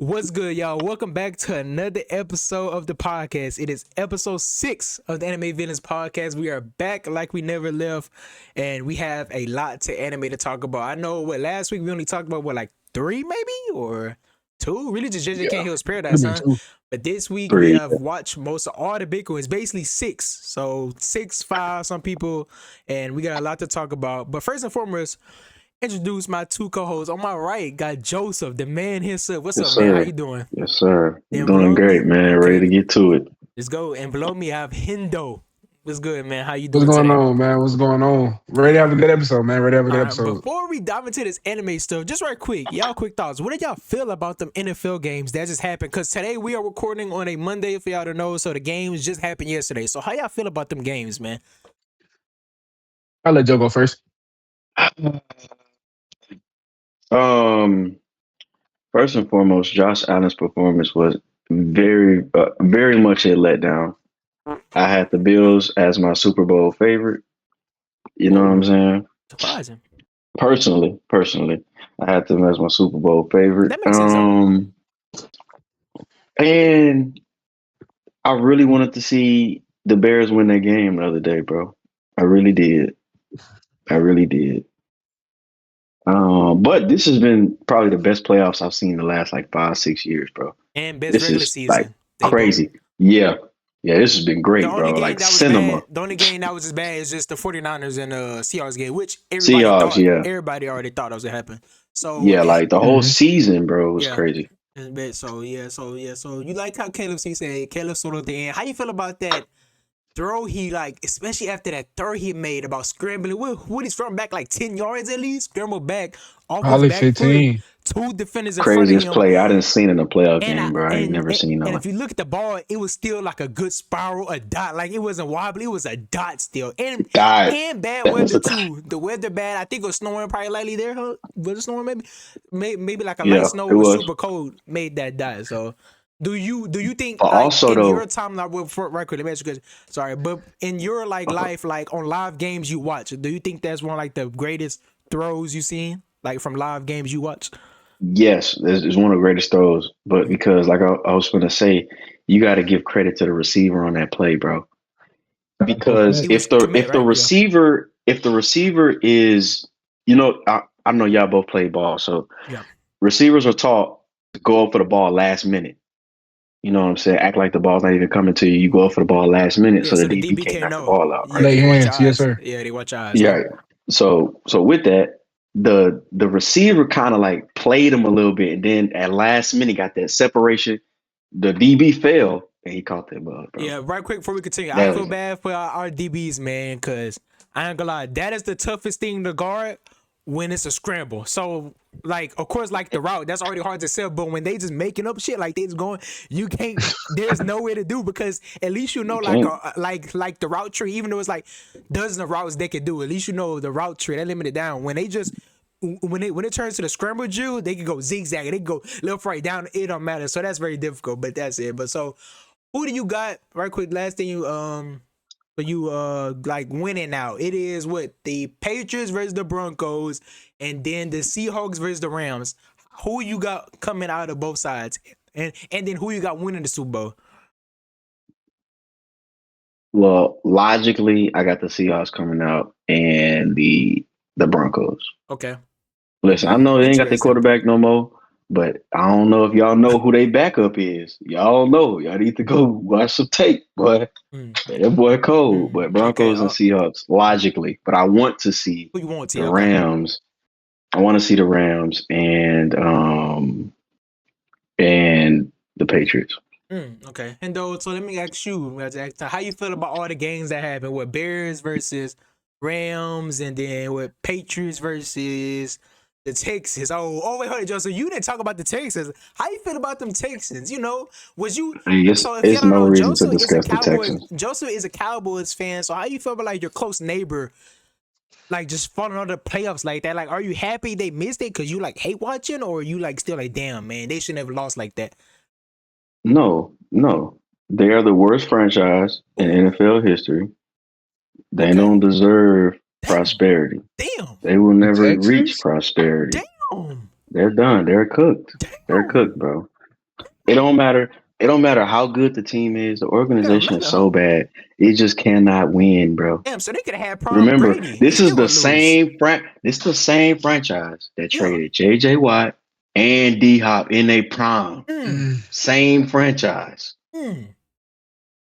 What's good, y'all? Welcome back to another episode of the podcast. It is episode 6 of the Anime Villains podcast. We are back like we never left, and we have a lot to anime to talk about. I know last week we only talked about like 3 maybe or 2. Really just JJ Can't Heal's Paradise, huh? But this week we 3. have watched most of all the big ones, basically 6. So 6, 5, some people, and we got a lot to talk about. But first and foremost, introduce my 2 co-hosts. On my right, got Joseph, the man himself. What's Yes, up, sir. man? How you doing? Yes, sir. And Doing below great, me, man. Ready to get to it. let's go. And below me, I have Hendo. What's good, man? How you What's doing going today? on, man? What's going on? Ready to have a good episode, man. Ready to have a good All right, episode. before we dive into this anime stuff, just right quick, y'all quick thoughts. What did y'all feel about them NFL games that just happened? Because today we are recording on a Monday, for y'all to know, so the games just happened yesterday. So how y'all feel about them games, man? I'll let Joe go first. First and foremost, Josh Allen's performance was very much a letdown. I had the Bills as my Super Bowl favorite. You know what I'm saying? Surprising. Personally, I had them as my Super Bowl favorite. That makes sense, though. And I really wanted to see the Bears win that game the other day, bro. I really did. But this has been probably the best playoffs I've seen in the last like 5-6 years, bro. And best This regular is season. like They crazy. both- Yeah, this has been great, The only bro. game Like that was cinema. bad, the only game that was as bad is just the 49ers and Seahawks game, which everybody Seahawks, yeah. everybody already thought that was gonna happen. So Yeah, like the whole Mhm. season, bro, was Yeah. crazy. So you like how Caleb said Caleb solo at the end. How you feel about that throw he like, especially after that throw he made about scrambling? What he's from back like 10 yards at least, scrambled back off Probably his back foot, 15. 2 defenders in front Craziest of him. play I didn't seen in a playoff And game, bro. I ain't never seen and no. if you look at the ball, it was still like a good spiral, a dot. Like it wasn't wobbly, it was a dot still. And God, and bad that was weather a- too. The weather bad. I think it was snowing probably lightly there. Huh? Was it snowing maybe like a Yeah, light snow it was was. super cold made that dot. So do you think But like also in though, your time, like right quick, let me ask you a question. Sorry, but in your like life, like on live games you watch, do you think that's one of like the greatest throws you've seen? Like from live games you watch? yes, it's one of the greatest throws. But because, like I was gonna say, you got to give credit to the receiver on that play, bro. Because He was if the commit, if the right? receiver is, I know y'all both play ball, so Yeah. receivers are taught to go up for the ball last minute. You know what I'm saying? Act like the ball's not even coming to you. You go up for the ball last minute, Yeah, so so the the DB DB can't can't knock the know. ball out, Yeah, right? Lay they watch hands, your yes, eyes. sir. Yeah, they watch your eyes. Yeah. So with that, the receiver kind of like played him a little bit, and then at last minute got that separation. The DB fell, and he caught that ball, bro. Yeah, right quick before we continue, I That feel was bad for our DBs, man, because I ain't gonna lie, that is the toughest thing to guard when it's a scramble. So, like, of course, like the route, that's already hard to sell, but when they just making up shit, like they just going, you can't, there's nowhere to do because at least you know, like, can't. like the route tree, even though it's like dozens of routes they can do, at least you know the route tree, they limit it down. When they just, when it turns to the scramble drill, they can go zigzag, they can go left, right, down, it don't matter. So that's very difficult, but that's it. But so, who do you got? Right quick, last thing you like winning now. It is what the Patriots versus the Broncos, and then the Seahawks versus the Rams. Who you got coming out of both sides, and then who you got winning the Super Bowl? Well, logically, I got the Seahawks coming out and the Broncos. Okay, Listen, I know they ain't got their interesting. quarterback no more, but I don't know if y'all know who they backup is. Y'all know. Y'all need to go watch some tape, boy. That boy cold. But Broncos and Seahawks, logically. But I want to see Who you want, T? the Okay. Rams. I want to see the Rams and the Patriots. Okay, and though, so let me ask you, how you feel about all the games that happened with Bears versus Rams, and then with Patriots versus the Texans? Oh, wait, hold on, Joe. So you didn't talk about the Texans. How you feel about them Texans? You know, was you? So if you It's don't no know, reason to discuss the Texans. Joseph is a Cowboys fan. So how you feel about like your close neighbor, like just falling on the playoffs like that? Like, are you happy they missed it because you like hate watching, or you like still like, damn man, they shouldn't have lost like that? No. They are the worst franchise in NFL history. They Okay. don't deserve prosperity. Damn. They will never Texans? reach prosperity. Damn. They're done. They're cooked. Damn. They're cooked, bro. It don't matter. It don't matter how good the team is. The It don't organization is matter. so bad. It just cannot win, bro. Damn, so they could have had prom Remember, Brady. They this is still the gonna lose. same franchise that Yeah. traded J.J. Watt and D Hop in their prime. Mm, Mm. Same franchise. mm.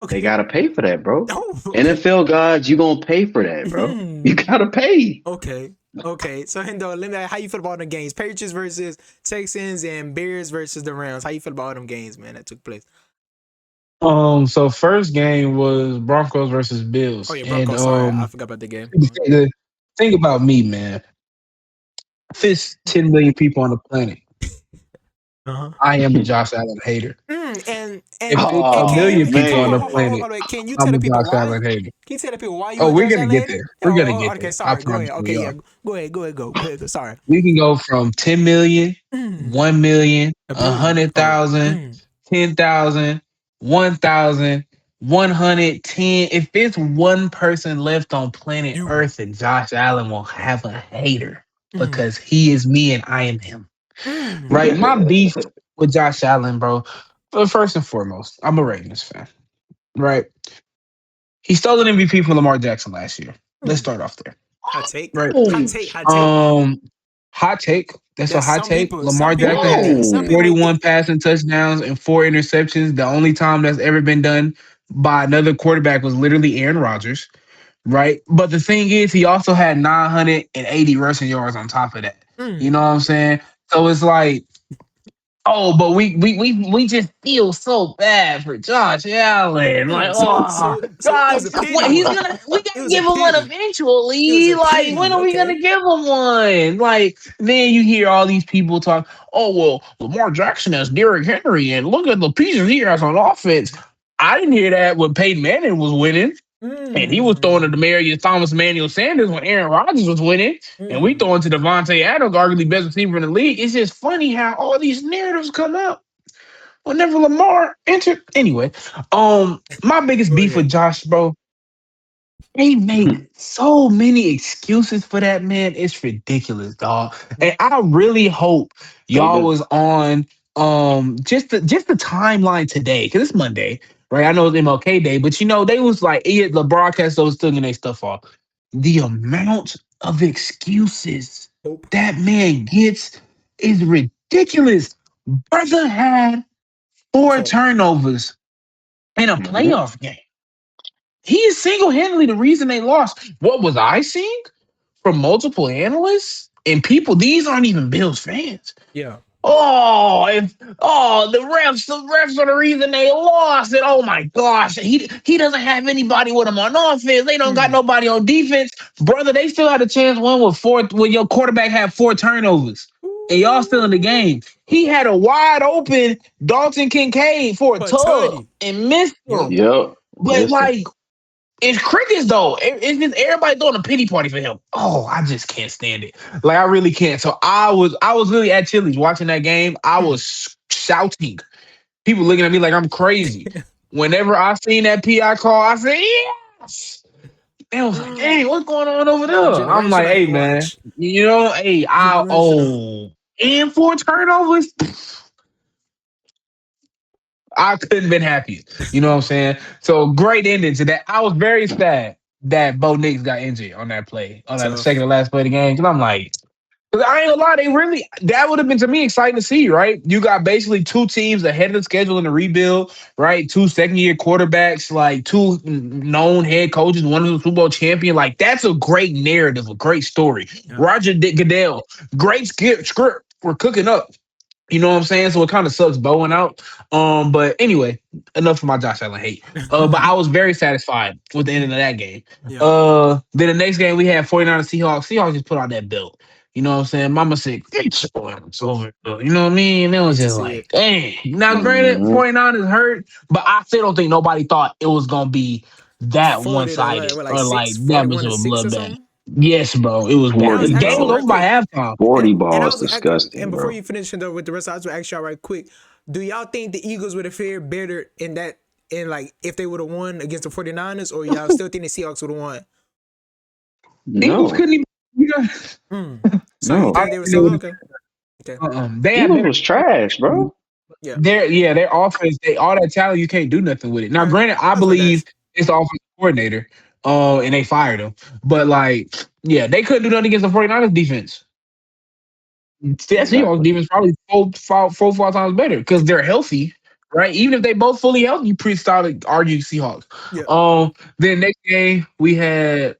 They Okay. gotta pay for that, bro. Oh, okay. NFL gods, you gonna pay for that, bro. You Hmm. gotta pay. Okay. Okay. So Hendo, let me how you feel about the games? Patriots versus Texans and Bears versus the Rams. How you feel about all them games, man, that took place? So first game was Broncos versus Oh Bills, yeah, and Broncos. Sorry, I forgot about the game. the thing about me, man, if it's 10 million people on the planet, Uh-huh. I am a Josh Allen hater. And If it's a can Oh million you people on the man. planet, can you tell I'm the a people Josh why? Allen hater. Can you tell the people why you Oh, a we're Josh gonna Allen get hater? there. We're gonna get Okay, there. I sorry. Go ahead. promise Okay, we yeah. are. Go ahead. Go ahead. Go. Go ahead. Sorry. We can go from 10 million, Mm, 1 million, a billion. Oh. 100,000, 10,000, 1,000, 110. If it's one person left on planet You. Earth, and Josh Allen will have a hater Mm, because he is me and I am him. mm, Right? My beef with Josh Allen, bro. First and foremost, I'm a Ravens fan. Right? He stole an MVP from Lamar Jackson last year. Let's mm. start off there. Hot take. Right? Hot Oh, take. Hot take. Um, Hot take. That's a That's hot take. some Lamar people Jackson like had that. Some people 41 think. passing touchdowns and 4 interceptions. The only time that's ever been done by another quarterback was literally Aaron Rodgers, right? But the thing is, he also had 980 rushing yards on top of that. You know Mm, what I'm saying? So it's like, oh, but we just feel so bad for Josh Allen. Like, oh, so it was a Josh, pity what he's one. gonna we It gotta was a give him one pity. It was eventually. a Like, when pity. are we Okay. gonna give him one? Like, then you hear all these people talk, oh well, Lamar Jackson has Derrick Henry, and look at the pieces he has on offense. I didn't hear that when Peyton Manning was winning. And he was throwing to Mm, Demarius Thomas, Emmanuel Sanders when Aaron Rodgers was winning. And we mm. throwing to Devontae Adams, arguably best receiver in the league. It's just funny how all these narratives come up whenever Lamar entered. Anyway, my biggest Go beef with ahead. Josh, bro, they make so many excuses for that man. It's ridiculous, dog. And I really hope they y'all do. was on just the timeline today, because it's Monday, right? I know it's MLK Day, but they was like the broadcast was still getting their stuff off. The amount of excuses Hope. that man gets is ridiculous. Brother had four Talk. turnovers in a Mhm. playoff game. He is single-handedly the reason they lost. What was I seeing from multiple analysts and people? These aren't even Bills fans. Yeah. The refs are the reason they lost. And oh my gosh, he doesn't have anybody with him on offense. They don't got Mm. nobody on defense, brother. They still had a chance one with four when your quarterback had four turnovers, and y'all still in the Ooh. game. He had a wide open Dalton Kincaid for a For tub 30. and missed Yep. him. Yep. But Missed him. like, it's crickets though. It's just everybody throwing a pity party for him. Oh, I just can't stand it. Like, I really can't. So I was really at Chili's watching that game. I Mm. was shouting. People looking at me like I'm crazy. Whenever I seen that PI call, I said yes. They was like, "Dang, what's going on over there?" I'm like, Generational "Hey, hate man, watch. hey, Generational. and four turnovers." I couldn't have been happier. You know what I'm saying? So great ending to that. I was very sad that Bo Nix got injured on that play, on that second Tough. to last play of the game. Cause I'm like, 'cause I ain't gonna lie, that would have been to me exciting to see, right? You got basically two teams ahead of the schedule in the rebuild, right? Two second-year quarterbacks, like two known head coaches, one of the Super Bowl champion. Like, that's a great narrative, a great story. Yeah. Roger Goodell, great script. We're cooking up. You know what I'm saying? So it kind of sucks bowing out. But anyway, enough of my Josh Allen hate. But I was very satisfied with the end of that game. Yeah. Then the next game we had 49ers Seahawks. Seahawks just put out that belt. You know what I'm saying? Mama said, "Get your ass over here." You know what I mean? And it was Hate to just see like, it. dang. Now, granted, Mhm. 49ers hurt, but I still don't think nobody thought it was going to be that 40 to one-sided like or like six, that 40 much going of to a six or bloodbath. something. Yes, bro. It was And bad. I The was 40 game asking was you ball. right over by quick. halftime. 40 And ball I is was asking, and disgusting, before bro. you finish though with the rest, I was gonna ask y'all right quick. Do y'all think the Eagles would have fared better in that in like if they would have won against the 49ers, or y'all still think the Seahawks would have won? Eagles No. couldn't even. Hmm. So you No. I think don't they were think they so would okay? Okay. They had Eagles better. was trash, bro. Yeah, their offense, they all that talent, you can't do nothing with it. Now, all right, granted, I that's what believe that's. it's the offensive coordinator, and they fired him. But like, yeah, they couldn't do nothing against the 49ers defense. That Seahawks Exactly. defense probably four, 5 times better because they're healthy, right? Even if they both fully healthy, you pretty solid argue Seahawks. Yeah, Then next game we had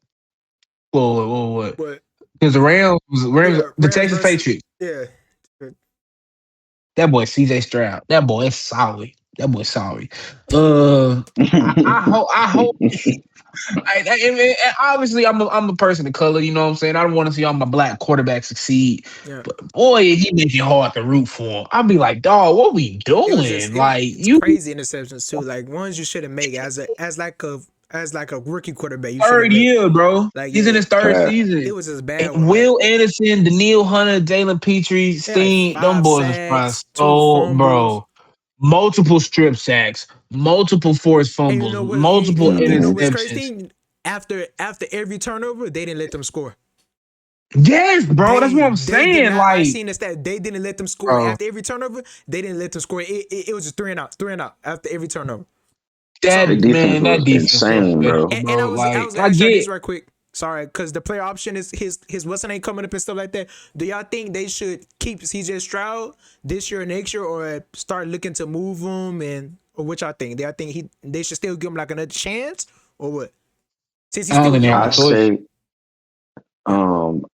what? but Because the Rams, yeah, the Rams Texas versus Patriots. yeah. That boy CJ Stroud. That boy is solid. That boy sorry. Uh, I hope. And obviously, I'm a person of color. You know what I'm saying. I don't want to see all my black quarterbacks succeed, Yeah. but boy, he make it hard to root for him. I'll be like, dog, what we It was just doing? it was Like it's you crazy interceptions too. Like ones you shouldn't make as like a rookie quarterback. You shouldn't third make. year, bro. Like He's in yeah, his third it season. was just And bad. Like Will Anderson, Daniil Hunter, Jalen Petrie, they had like Steen, them five boys was trying sacks, two so, fumbles. bro. Multiple strip sacks, multiple forced And you fumbles, know what? multiple And you know hmm what's interceptions. crazy? After every turnover, they didn't let them score. Yes, bro. That's what I'm They did saying. not. I Like, seen this that they didn't let them score bro, after every turnover. They didn't let them score. It was just three and out after every turnover. The So defense that was defense so insane, special, bro. and bro. I Like, was gonna I ask y'all this get. right quick. Sorry, because the player option is his what's the name coming up and stuff like that. Do y'all think they should keep CJ Stroud this year or next year, or start looking to move him and or what y'all think? Do y'all think they should still give him like another chance or what? Since he's I don't still think they have a I young. choice. say, Yeah.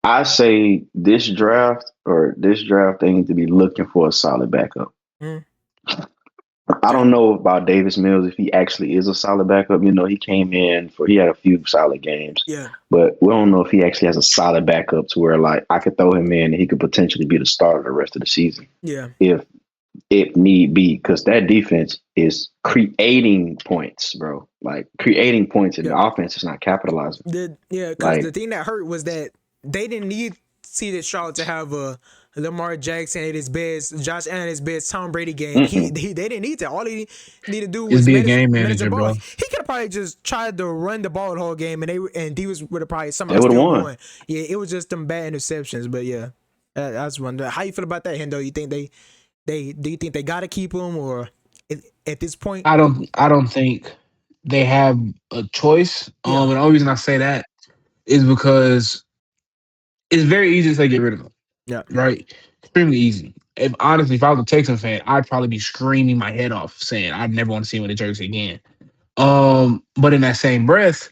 I say this draft, they need to be looking for a solid backup. Mm, I okay. don't know about Davis Mills if he actually is a solid backup. You know, he had a few solid games, Yeah. but we don't know if he actually has a solid backup to where like I could throw him in and he could potentially be the starter the rest of the season Yeah. if need be, because that defense is creating points, bro. Like creating points, and Yeah. the offense is not capitalizing. Because the Like, thing that hurt was that they didn't need CJ Stroud to have a Lamar Jackson at his best, Josh Allen at his best, Tom Brady game. mm-mm. They didn't need that. All he needed to do Just was be a manage game manage the manager, ball. bro. He could have probably just tried to run the ball the whole game, and he would have probably They somehow would have still won. won. Yeah, it was just them bad interceptions. But yeah, that's one. How you feel about that, Hendo? You think they do you think they got to keep him or at this point? I don't think they have a choice. Yeah. And the only reason I say that is because it's very easy to say get rid of them, Yeah. right? Extremely easy. If honestly, if I was a Texan fan, I'd probably be screaming my head off saying I'd never want to see him in a jersey again. But in that same breath,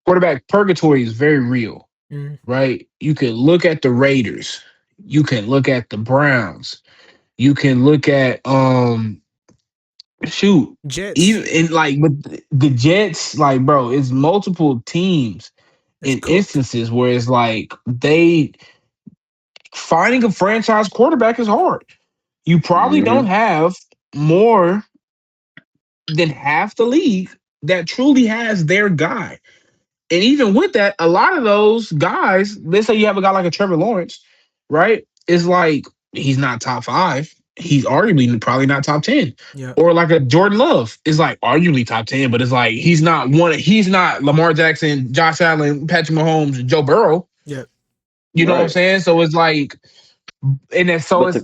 quarterback purgatory is very real, Mm. right? You can look at the Raiders, you can look at the Browns, you can look at shoot, Jets even in like with the Jets, like bro, it's multiple teams is in cooked. instances where it's like they finding a franchise quarterback is hard. You probably don't hmm have more than half the league that truly has their guy. And even with that, a lot of those guys, let's say you have a guy like a Trevor Lawrence, right? It's like he's not top five. He's arguably probably not top 10. Yeah. Or like a Jordan Love is like arguably top 10, but it's like he's not Lamar Jackson, Josh Allen, Patrick Mahomes, Joe Burrow. Yeah. You know what I'm Right. saying? So it's like, and then so But it's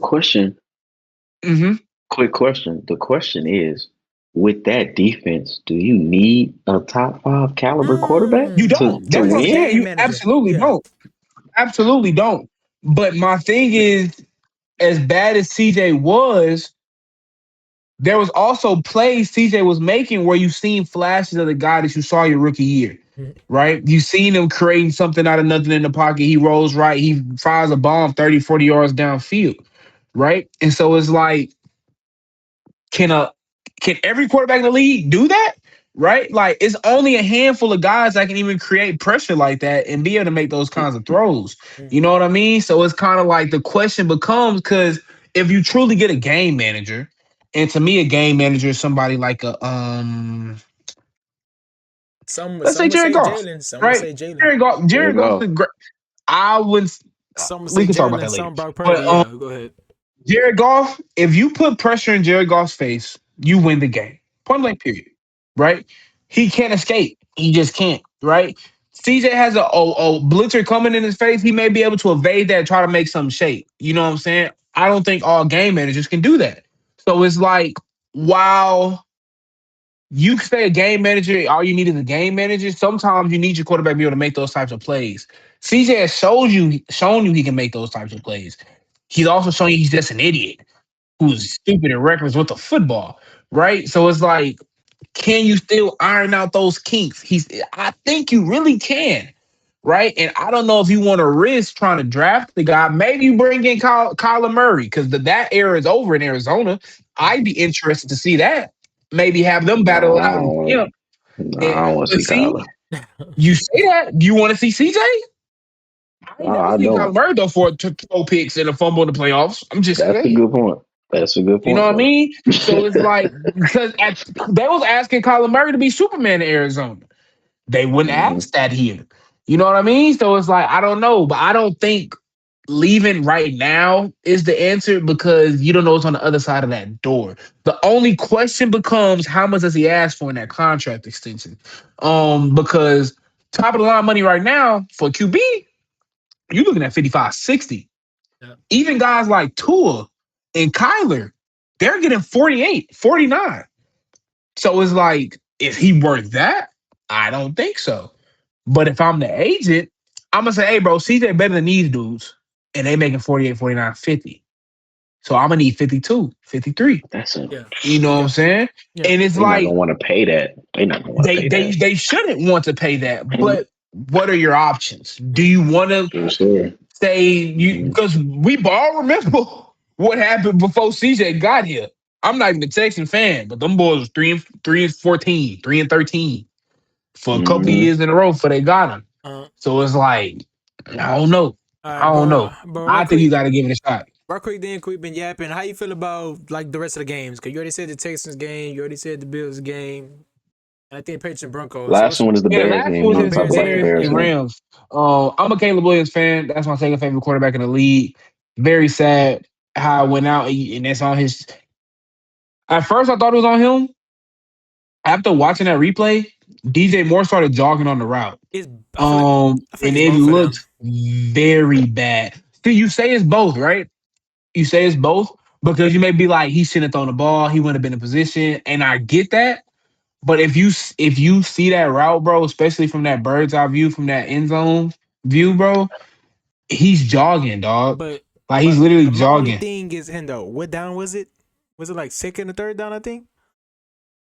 mhm. quick question. The question is, with that defense, do you need a top five caliber quarterback You Mm. don't. to That's That's what I'm a win? saying. game You manager. absolutely Yeah. don't. Absolutely don't. But my thing is, as bad as CJ was, there was also plays CJ was making where you seen flashes of the guy that you saw your rookie year, Mm. right? You seen him creating something out of nothing in the pocket. He rolls right. He fires a bomb 30, 40 yards downfield, right? And so it's like, can a can every quarterback in the league do that? Right? Like it's only a handful of guys that can even create pressure like that and be able to make those kinds of throws. Mm. You know what I mean? So it's kind of like the question becomes because if you truly get a game manager, and to me, a game manager is somebody like a let's Some say would Jared say Goff, Jalen. Some would right? say Jalen. Jared Goff, There you Jared Goff's go. a great. I would. Some would We say can talk about Jalen. that later. Some Brock Purdy. But Yeah. Go ahead. Jared Goff, if you put pressure in Jared Goff's face, you win the game. Point blank, period. Right? He can't escape. He just can't. Right? CJ has a blitzer coming in his face. He may be able to evade that and try to make some shape. You know what I'm saying? I don't think all game managers can do that. So it's like, while you can say a game manager, all you need is a game manager. Sometimes you need your quarterback to be able to make those types of plays. CJ has shown you he can make those types of plays. He's also shown you he's just an idiot who's stupid and reckless with the football, right? So it's like, can you still iron out those kinks? I think you really can, right? And I don't know if you want to risk trying to draft the guy. Maybe you bring in Kyler Murray because that era is over in Arizona. I'd be interested to see that. Maybe have them No, battle I out in don't. camp. No, And, I don't want to but see see, Kyler. you say that. Do you want to see CJ? I ain't No, never I seen Kyler don't. Murray though for to throw picks and a fumble in the playoffs. I'm just That's a saying. good point. That's a good You know point, what I though. mean? So it's like, because they was asking Kyler Murray to be Superman in Arizona. They wouldn't Hmm. ask that here. You know what I mean? So it's like, I don't know, but I don't think leaving right now is the answer because you don't know what's on the other side of that door. The only question becomes how much does he ask for in that contract extension? Because top of the line money right now for QB, you're looking at 55, 60. Yeah. Even guys like Tua and Kyler, they're getting 48, 49. So it's like, is he worth that? I don't think so. But if I'm the agent, I'm gonna say, hey, bro, CJ better than these dudes, and they making 48, 49, 50. So I'm gonna need 52, 53. That's a. Yeah. You know what Yeah. I'm saying? Yeah. And it's They're not like gonna want to pay that. They're not gonna want to they pay they that. they shouldn't want to pay that, but what are your options? Do Mm. you want to For sure. say you Mhm. because we all remember what happened before CJ got here. I'm not even a Texan fan, but them boys was 3-14, 3-13 for a couple Mhm. years in a row before they got him. Uh, So it's like, I don't know. all right, I don't bro. know. Bro, real I think you quick. got to give it a shot. Real quick, then we've been yapping. How you feel about like the rest of the games? Cause you already said the Texans game, you already said the Bills game, and I think Patriots and Broncos. So Last what's one is the Yeah, the Bears last game. one We was oh didn't just talk Bears about the Bears and Bears and game. Rams. I'm a Caleb Williams fan. That's my second favorite quarterback in the league. Very sad how it went out, and that's on his. At first, I thought it was on him. After watching that replay, DJ Moore started jogging on the route. it's I feel like And it's it both of them. looked very bad. See, you say it's both, right? You say it's both because you may be like, he shouldn't have thrown the ball. He wouldn't have been in position, and I get that. But if you see that route, bro, especially from that bird's eye view, from that end zone view, bro, he's jogging, dog. But Like he's literally my only jogging. thing is Hendo. What down was it? Was it like second or third down? I think.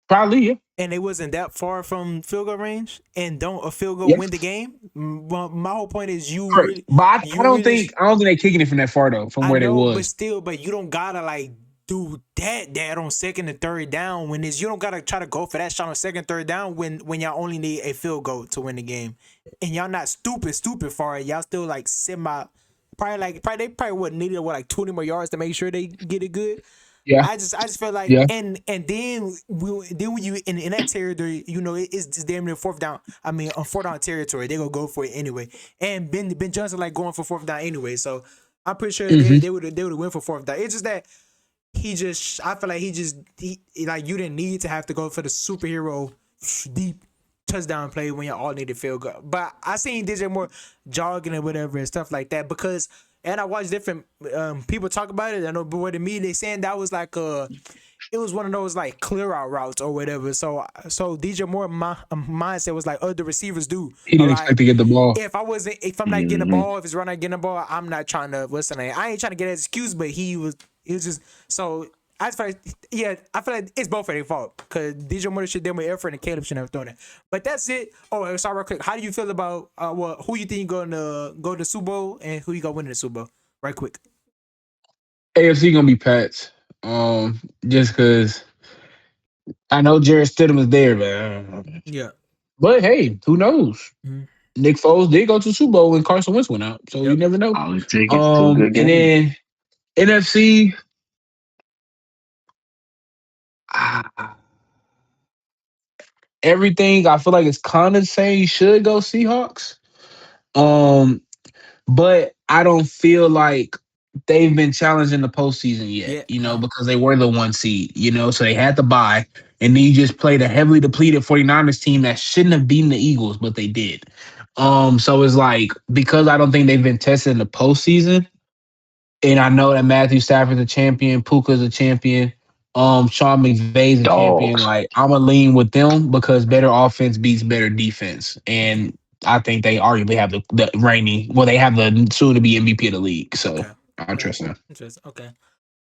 Probably, yeah. And it wasn't that far from field goal range. And don't a field goal Yeah. win the game? Well, my whole point is Correct. But I you don't really. think I don't think they're kicking it from that far though, from I where they know, but was. still, but you don't gotta like do that on second and third down when it's you don't gotta try to go for that shot on second, third down when y'all only need a field goal to win the game. And y'all not stupid far. Y'all still like semi probably they probably would needed what like 20 more yards to make sure they get it good. Yeah. I just felt like Yeah. and then when you in that territory, you know it's just damn near fourth down. I mean on fourth down territory, they gonna go for it anyway. And Ben Johnson like going for fourth down anyway. So I'm pretty sure Mm-hmm. they would win for fourth down. It's just that I feel like he like you didn't need to have to go for the superhero deep touchdown play when you all needed field goal. But I seen DJ Moore jogging and whatever and stuff like that because and I watched different people talk about it. I know, but what to me they saying that was like it was one of those like clear out routes or whatever. So DJ Moore my mindset was like, oh, the receivers do He a didn't lot. expect to get the ball. If I'm not getting the Mhm. ball, if it's running getting the ball, I'm not trying to what's the name? I ain't trying to get an excuse, but he was just so I just feel like I feel like it's both of their fault because DJ Moore should do more effort and Caleb should have thrown it. But that's it. Oh, sorry, real quick. How do you feel about who you think gonna go to the Super Bowl and who you gonna win in the Super Bowl? Right quick. AFC gonna be Pats. Just because I know Jared Stidham is there, man. Yeah. But hey, who knows? Mhm. Nick Foles did go to the Super Bowl when Carson Wentz went out, so you Yep. never know. All it takes is two good And games. then NFC, ah, everything I feel like it's kind of saying should go Seahawks. Um, but I don't feel like they've been challenged in the postseason yet, Yeah. Huh. because they were the one seed, so they had to buy. And then you just played a heavily depleted 49ers team that shouldn't have beaten the Eagles, but they did. So it's like, because I don't think they've been tested in the postseason, and I know that Matthew Stafford's a champion, Puka's a champion, Sean McVay's a champion. Dogs. Like I'm gonna lean with them because better offense beats better defense, and I think they arguably have the reigning. Well, they have the soon to be MVP of the league, so Okay. I Okay. trust them. Interesting. Okay.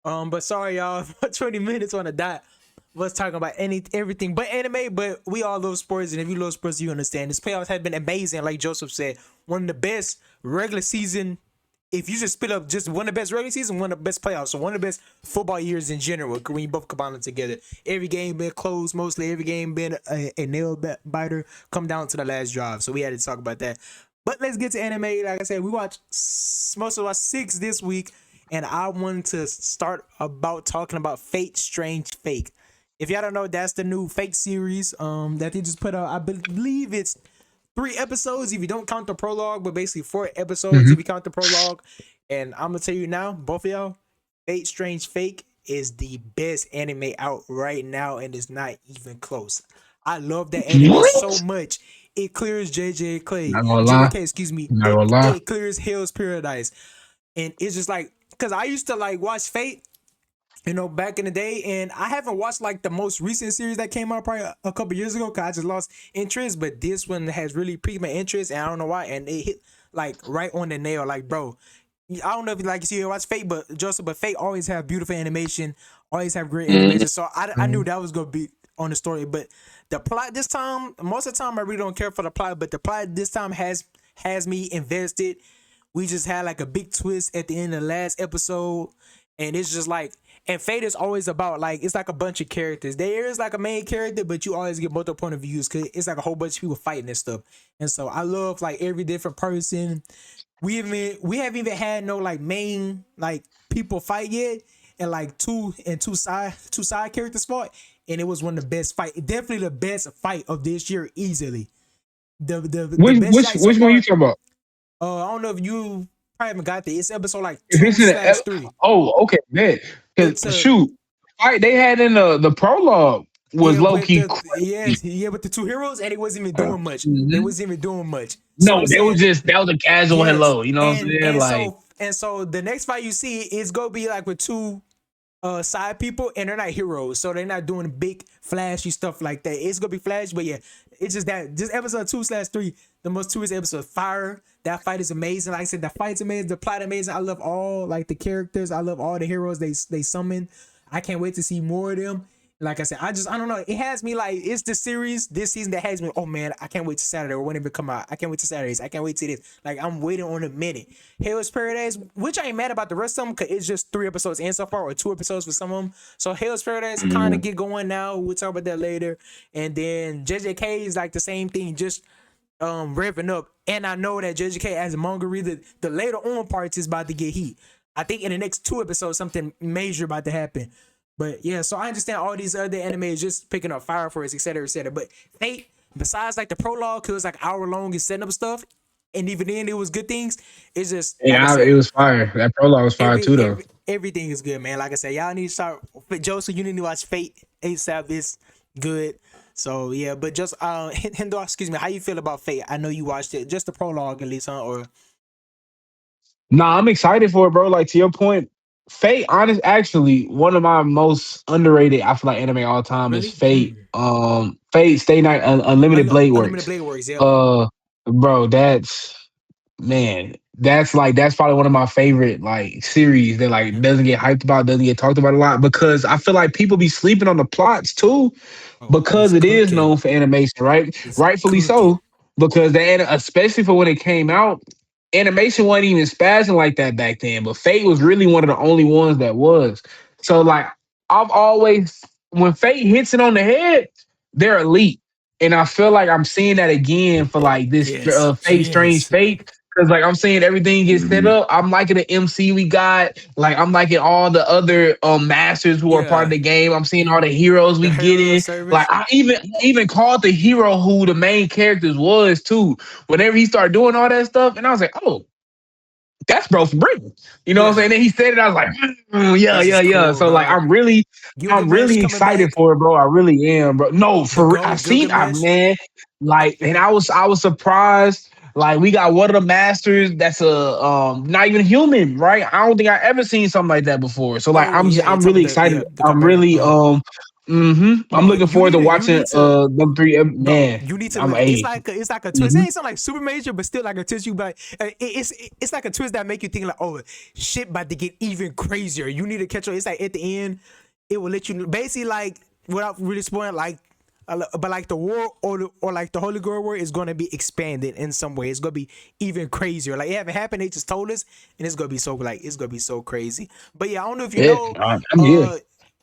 But sorry y'all, 20 minutes on the dot. Was talking about everything but anime, but we all love sports, and if you love sports, you understand. This playoffs have been amazing, like Joseph said. One of the best regular season. If you just split up just one of the best regular season, one of the best playoffs, so one of the best football years in general. When you both combine them together, every game been close, mostly every game been a nail biter. Come down to the last drive, so we had to talk about that. But let's get to anime. Like I said, we watched most of our 6 this week, and I wanted to start about talking about Fate Strange Fake. If y'all don't know, that's the new Fate series that they just put out. I believe it's 3 episodes if you don't count the prologue, but basically 4 episodes if you count the prologue. And I'm gonna tell you now, both of y'all, Fate Strange Fake is the best anime out right now, and it's not even close. I love that anime so What? much. It clears Not gonna lie. JJK, excuse me. Not It gonna lie. it clears Hell's Paradise, and it's just like because I used to like watch Fate, back in the day, and I haven't watched like the most recent series that came out probably a couple years ago because I just lost interest. But this one has really piqued my interest, and I don't know why. And it hit like right on the nail, like bro. I don't know if you like you watch Fate, but Joseph, but Fate always have beautiful animation, always have great animation. So I knew that was gonna be on the story, but the plot this time, most of the time, I really don't care for the plot, but the plot this time has me invested. We just had like a big twist at the end of the last episode, and it's just like, and Fate is always about like it's like a bunch of characters. There is like a main character, but you always get multiple point of views because it's like a whole bunch of people fighting and stuff. And so I love like every different person. We haven't even had no like main like people fight yet, and like two side characters fought, and it was one of the best fight, definitely the best fight of this year easily. The Which best which fight so which one you far. talking about? I don't know if you probably haven't got there. It's episode like If two it's in slash the three. okay, man. Cause It's a shoot, fight they had in the prologue was yeah low with key the crazy. with the two heroes, and it wasn't even doing much. They Mhm. wasn't even doing much. So No, I'm they was saying just that was a casual yes, hello. You know what I'm and saying? and Like so and so the next fight you see is gonna be like with two side people, and they're not heroes, so they're not doing big flashy stuff like that. It's gonna be flash, but yeah, it's just that just episode 2/3, the most two is episode fire. That fight is amazing. Like I said, the fight's amazing, the plot amazing. I love all like the characters. I love all the heroes they summon. I can't wait to see more of them. Like I said, I don't know. It has me like it's the series this season that has me. Oh man, I can't wait to Saturday or whenever it come out. I can't wait to Saturdays. I can't wait to this. Like I'm waiting on a minute. Hell's Paradise, which I ain't mad about the rest of them because it's just 3 episodes in so far or 2 episodes for some of them. So Hell's Paradise kind of Mhm. get going now. We'll talk about that later. And then JJK is like the same thing, just revving up. And I know that JJK as a manga reader, the later on parts is about to get heat. I think in the next 2 episodes, something major about to happen. But yeah, so I understand all these other animes just picking up Fire Force, etc., etc. But Fate, besides like the prologue, cause it was like hour long and setting up stuff, and even then it was good things. It's just like I yeah, said, it was fire. That prologue was fire too, though. everything is good, man. Like I said, y'all need to start. Joseph, you need to watch Fate ASAP. It's good. So yeah, but just Hendo, excuse me, how you feel about Fate? I know you watched it, just the prologue at least, huh? Or Nah, I'm excited for it, bro. Like to your point, Fate, honest, actually, one of my most underrated, I feel like anime all time is really? Fate. Fate Stay Night Unlimited Blade Unlimited Works. Blade Works. Yep. Uh, bro, that's probably one of my favorite like series that like Mhm. doesn't get hyped about, doesn't get talked about a lot because I feel like people be sleeping on the plots too Oh, because it's it is cooking. known for animation, right? It's Rightfully cooking. so, because especially for when it came out, animation wasn't even spazzing like that back then. But Fate was really one of the only ones that was. So like I've always when Fate hits it on the head, they're elite. And I feel like I'm seeing that again for like this Yes. Fate Strange Yes. Fate. Cause like I'm seeing everything get set Mhm. up. I'm liking the MC we got. Like I'm liking all the other masters who are part of Yeah. the game. I'm seeing all the heroes The we get hero in. Like service. I even called the hero who the main characters was too. Whenever he started doing all that stuff, and I was like, oh, that's bro from Britain. You know what I'm Yeah. saying? Then he said it, I was like, yeah, This yeah, is yeah. cool, So like bro. I'm Gilgamesh really coming excited back. for it, bro. I really am, bro. No, The for goat I've seen Gilgamesh. man, like, and I was surprised. Like we got one of the masters that's a not even human, right? I don't think I ever seen something like that before. So like Oh yeah, you're I'm talking really about the excited. the I'm carbon. really I'm Bro, looking forward to you watching need to them three bro, man. you need to I'm look. a It's like a twist. It mm-hmm, ain't something like super major, but still like a twist. You but it's like a twist that make you think like, oh, shit, about to get even crazier. You need to catch on. It's like at the end, it will let you basically like without really spoiling like. But like the war or like the Holy Grail war is gonna be expanded in some way. It's gonna be even crazier. Like it haven't happened. They just told us, and it's gonna be so crazy. But yeah, I don't know if you yeah, know. I'm here.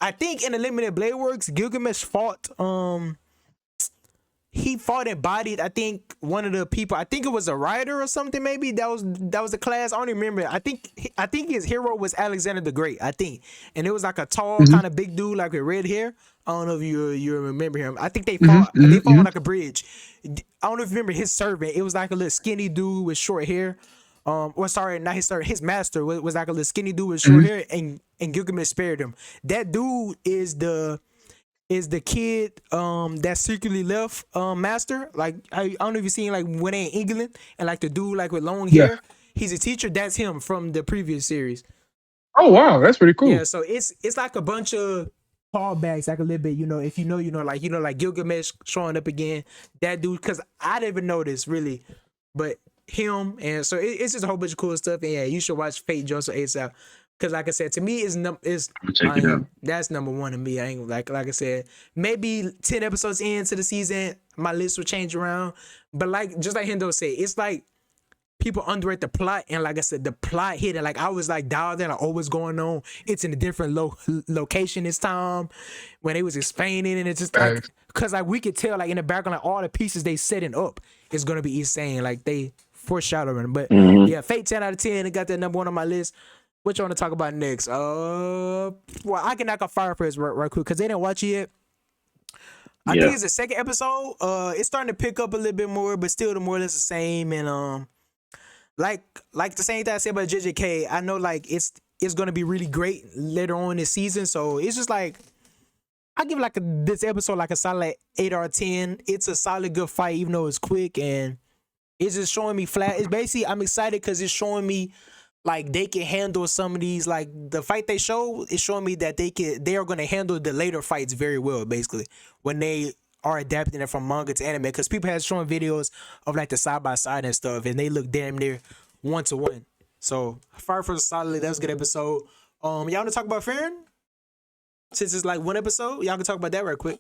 I think in the Limited Blade Works, Gilgamesh fought he fought and bodied I think one of the people. I think it was a rider or something. Maybe that was the class. I don't even remember. I think his hero was Alexander the Great. I think, and it was like a tall Mm-hmm, kind of big dude like with red hair. I don't know if you remember him. I think mm-hmm, they mm-hmm, fought on mm-hmm. like a bridge. I don't know if you remember his servant. It was like a little skinny dude with short hair. Or sorry, not his servant. His master was like a little skinny dude with short Mm-hmm. hair, and Gilgamesh spared him. That dude is the kid that secretly left master. Like I don't know if you seen like when they in England and like the dude like with long Yeah. hair. He's a teacher. That's him from the previous series. Oh wow, that's pretty Yeah, cool. so it's like a bunch of callbacks, like a little bit. If like Gilgamesh showing up again. That dude, because I didn't even notice really, but him, and so it's just a whole bunch of cool stuff. And yeah, you should watch Fate Joseph ASAP. Because like I said, to me, is I'm gonna check it out. that's number one to me. I ain't like I said, maybe 10 episodes into the season, my list will change around. But like just like Hendo said, it's like people underrate the plot, and like I said, the plot hit it. Like I was like dialed in, like, oh, what's going on? It's in a different location this time when they was explaining, and it's just like Facts. because like we could tell like in the background, like all the pieces they setting up is gonna be insane. Like they foreshadowing. But Hmm. yeah, Fate 10 out of 10. It got that number one on my list. What you want to talk about next? Well, I can knock off Fire first right quick because they didn't watch it yet. I think Yeah, it's the second episode. It's starting to pick up a little bit more, but still the more or less the same. And like the same thing I said about JJK, I know like it's gonna be really great later on this season. So it's just like I give like this episode like a solid 8 out of 10. It's a solid good fight, even though it's quick and it's just showing me flat. It's basically I'm excited because it's showing me like they can handle some of these like the fight they show is showing me that they are gonna handle the later fights very well. Basically, when they are adapting it from manga to anime, because people have shown videos of like the side by side and stuff, and they look damn near 1 to 1. So Fire Force solid. That was a good episode. Y'all want to talk about Farron? Since it's like one episode, y'all can talk about that right quick.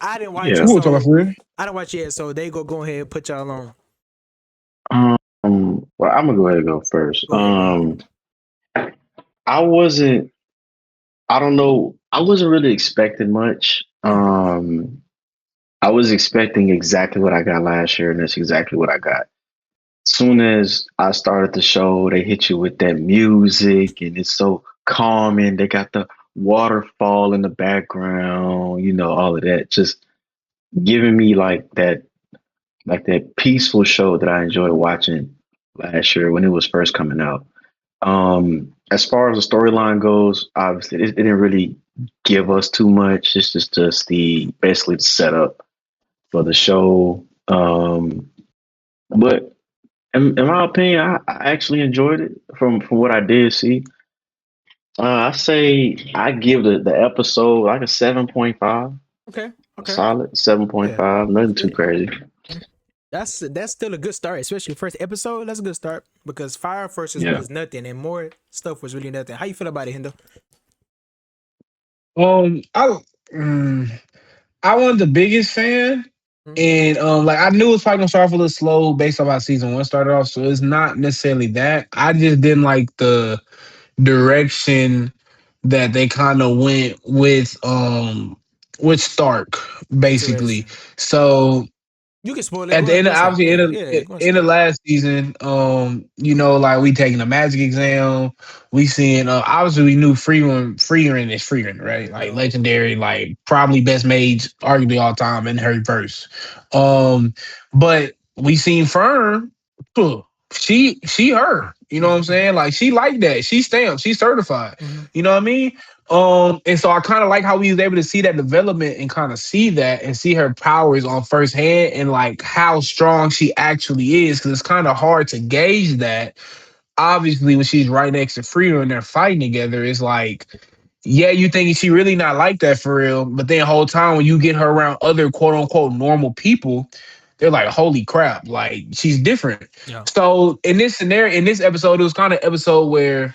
I didn't watch yeah. it, Who we talking about so for real? I didn't watch it yet. So they go ahead and put y'all on. Well, I'm gonna go ahead and go first. Go ahead, go ahead. I wasn't. I don't know. I wasn't really expecting much. I was expecting exactly what I got last year, and that's exactly what I got. Soon as I started the show, they hit you with that music, and it's so calming. They got the waterfall in the background, all of that, just giving me like that peaceful show that I enjoyed watching last year when it was first coming out. As far as the storyline goes, obviously it didn't really give us too much. It's just the basically the setup for the show. But in my opinion, I actually enjoyed it from what I did see. I say I give the episode like a 7.5, Okay, a okay, solid seven point yeah, five, that's nothing too good. crazy. That's still a good start, especially first episode. That's a good start because Fire first Yeah. was nothing, and more stuff was really nothing. How you feel about it, Hendo? I mm, I wasn't the biggest fan, Mhm. and like I knew it was probably gonna start off a little slow based on how season one started off. So it's not necessarily that. I just didn't like the direction that they kind of went with Stark, basically. Interesting. So You can spoil it. at Go the ahead. end Go of and say. obviously Yeah, yeah. Go and in say. the last season, like we taking a magic exam, we seeing obviously we knew Freeman is Freeman, right? Like Yo. legendary, like probably best mage arguably all time in her verse. But we seen Fern, huh, she her, you know what I'm saying? Like she like that. She stamped, she certified. Hmm. You know what I mean? And so I kind of like how we was able to see that development and kind of see that and see her powers on first hand and like how strong she actually is because it's kind of hard to gauge that. Obviously, when she's right next to Frida and they're fighting together, it's like, yeah, you think she really not like that for real, but then the whole time when you get her around other quote unquote normal people, they're like, holy crap, like she's different. Yeah. So in this scenario, in this episode, it was kind of episode where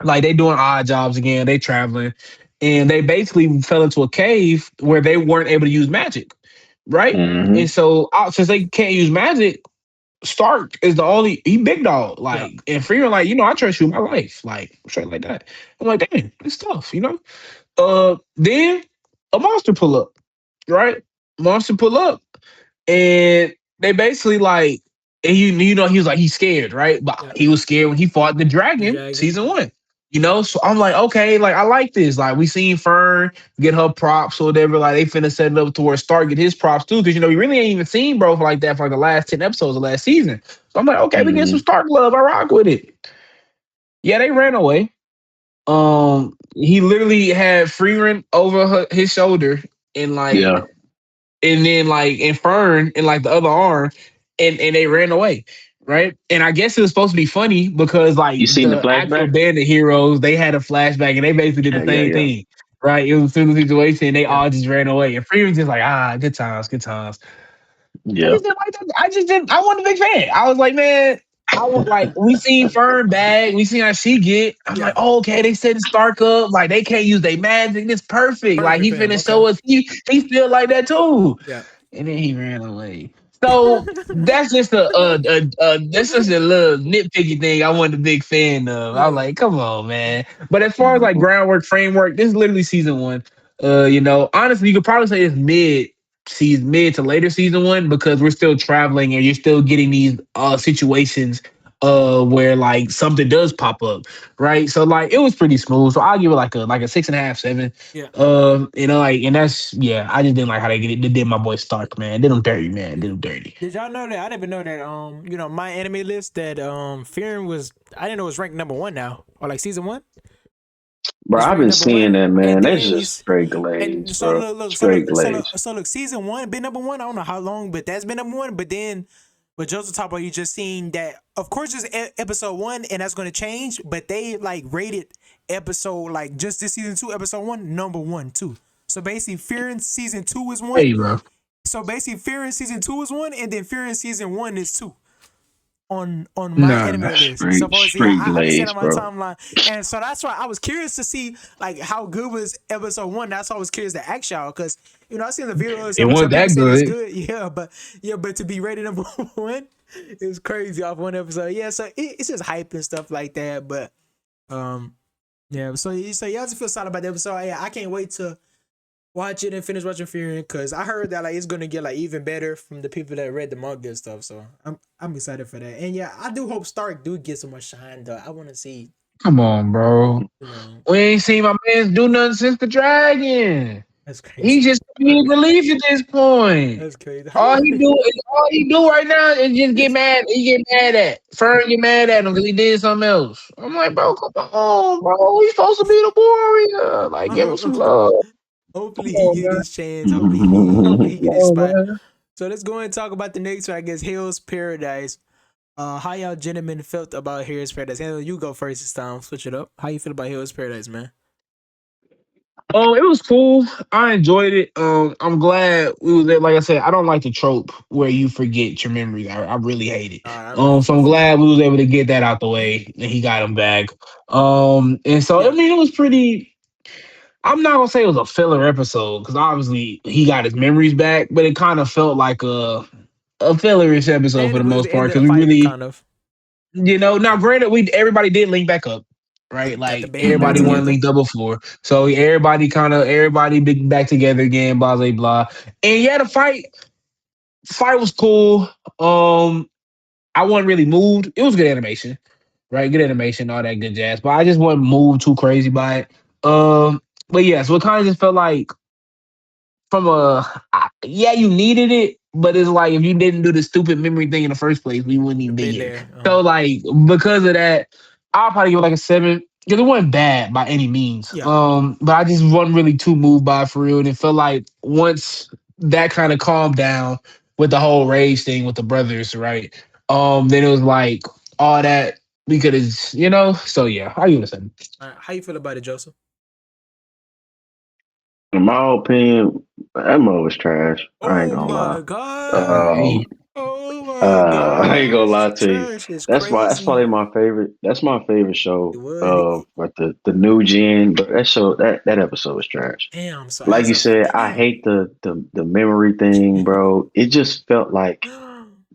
like they doing odd jobs again, they traveling, and they basically fell into a cave where they weren't able to use magic, right? Hmm. And so since they can't use magic, Stark is the only he big dog. Yeah. Like and Freeman, like, I trust you with my life. Like straight like that. I'm like, damn, it's tough. Then a monster pull up, right? Monster pull up and they basically like and he was like he's scared, right? But Yeah. he was scared when he fought the The dragon dragon. season one. So I'm like, okay, like I like this. Like we seen Fern get her props or whatever. Like they finna set it up to where Stark get his props too, because we really ain't even seen bro for like that for like the last 10 episodes of last season. So I'm like, okay, we get some Hmm. Stark love. I rock with it. Yeah, they ran away. He literally had Freeman over his shoulder and like Yeah. and then like and Fern and like the other arm, and they ran away, right? And I guess it was supposed to be funny because like You seen the the actual flashback? band of heroes, they had a flashback and they basically did Yeah, the yeah, same yeah, thing, right? It was a similar situation, and they Yeah. all just ran away. And Freeman's just like, good times, good times. I yeah. just didn't like that. I just didn't. I wasn't a big fan. I was like, man, I want like we seen Fern bag, we seen how she get. I'm like, Yeah. oh, okay, they setting Stark up, like they can't use their magic. This perfect. Like Perfect he for him. finna Okay. show us he feel like that too, Yeah. and then he ran away. So that's just that's just a little nitpicky thing I wasn't a big fan of. I was Yeah. like, come on, man. But as far as like Mhm. groundwork, framework, this is literally season one. Honestly, you could probably say it's mid to later season one because we're still traveling and you're still getting these situations where like something does pop up, right? So like it was pretty smooth. So I'll give it like a 6.5, 7. Yeah. Like, and that's yeah. I just didn't like how they get it. They did my boy Stark, man. Did him dirty, man. Did him dirty. Did y'all know that? I didn't even know that. My anime list that Fearing was. I didn't know it was ranked number one now, or like season one. Bro, It's I've ranked been number seeing one, that, and man. That's then just he's straight and glaze, so bro. look, Straight glaze. season one been number one. I don't know how long, but that's been number one. But then, with Joseph talk about, you just seen that. Of course, it's episode one, and that's going to change. But they like rated episode like just this season two, episode one, number one too. So basically, Fearing season two is one. Hey, bro. So basically, Fearing season two is one, and then Fearing season one is two on my Nah, anime list. Straight, Supposedly, straight I be seeing glaze, on my bro. timeline, and so that's why I was curious to see like how good was episode one. That's why I was curious to ask y'all because I seen the videos. it Some wasn't people that said it's good. good, but to be rated number one, it was crazy off one episode. Yeah, so it's just hype and stuff like that. But yeah. So y'all just feel solid about the episode. Yeah, I can't wait to watch it and finish watching Fury because I heard that like it's gonna get like even better from the people that read the manga and stuff. So I'm excited for that. And yeah, I do hope Stark do get some more shine though. I want to see, Come on, bro. you know, We ain't seen my man do nothing since the dragon. that's He crazy. just need relief at this point. That's crazy. All he do right now is just get mad. He get mad at Fern. Get mad at him because he did something else. I'm like, bro, come on, bro. He's supposed to be the warrior. Like, give him some love. Come Hopefully he on, get man. his chance. Hopefully he Come get his on, spot. man. So let's go and talk about the next one. I guess Hell's Paradise. How y'all gentlemen felt about Hell's Paradise? Hell, you go first this time. Switch it up. How you feel about Hell's Paradise, man? It was cool. I enjoyed it. I'm glad we was there. Like I said, I don't like the trope where you forget your memories. I really hate it. I know. So I'm glad we was able to get that out the way and he got him back. And so I Yeah, mean, it was pretty. I'm not gonna say it was a filler episode because obviously he got his memories back, but it kind of felt like a fillerish episode for the most and part the because we fight really, kind of now granted we everybody did link back up, right? got the Like band back everybody wasn't together. linked up before, so everybody big back together again, blah blah blah. And yeah, the fight was cool. I wasn't really moved. It was good animation, right? Good animation, all that good jazz. But I just wasn't moved too crazy by it. But yeah, so it kind of just felt like yeah, you needed it, but it's like if you didn't do the stupid memory thing in the first place, we wouldn't even be Been here. there. So like because of that, I'll probably give it like a 7. because it wasn't bad by any means. Yeah. But I just wasn't really too moved by it for real. And it felt like once that kind of calmed down with the whole rage thing with the brothers, right? Then it was like all that we could have, So yeah, how you gonna say? How you feel about it, Joseph? In my opinion, that mo was trash. I ain't Oh gonna lie. my god. Um, Hey, Oh my I ain't gonna gosh. lie to you. Trash is That's crazy. probably my favorite. That's my favorite It show. would. But the new gen. But that episode was trash. Damn. So Like as you of said, I damn. hate the memory thing, bro. It just felt like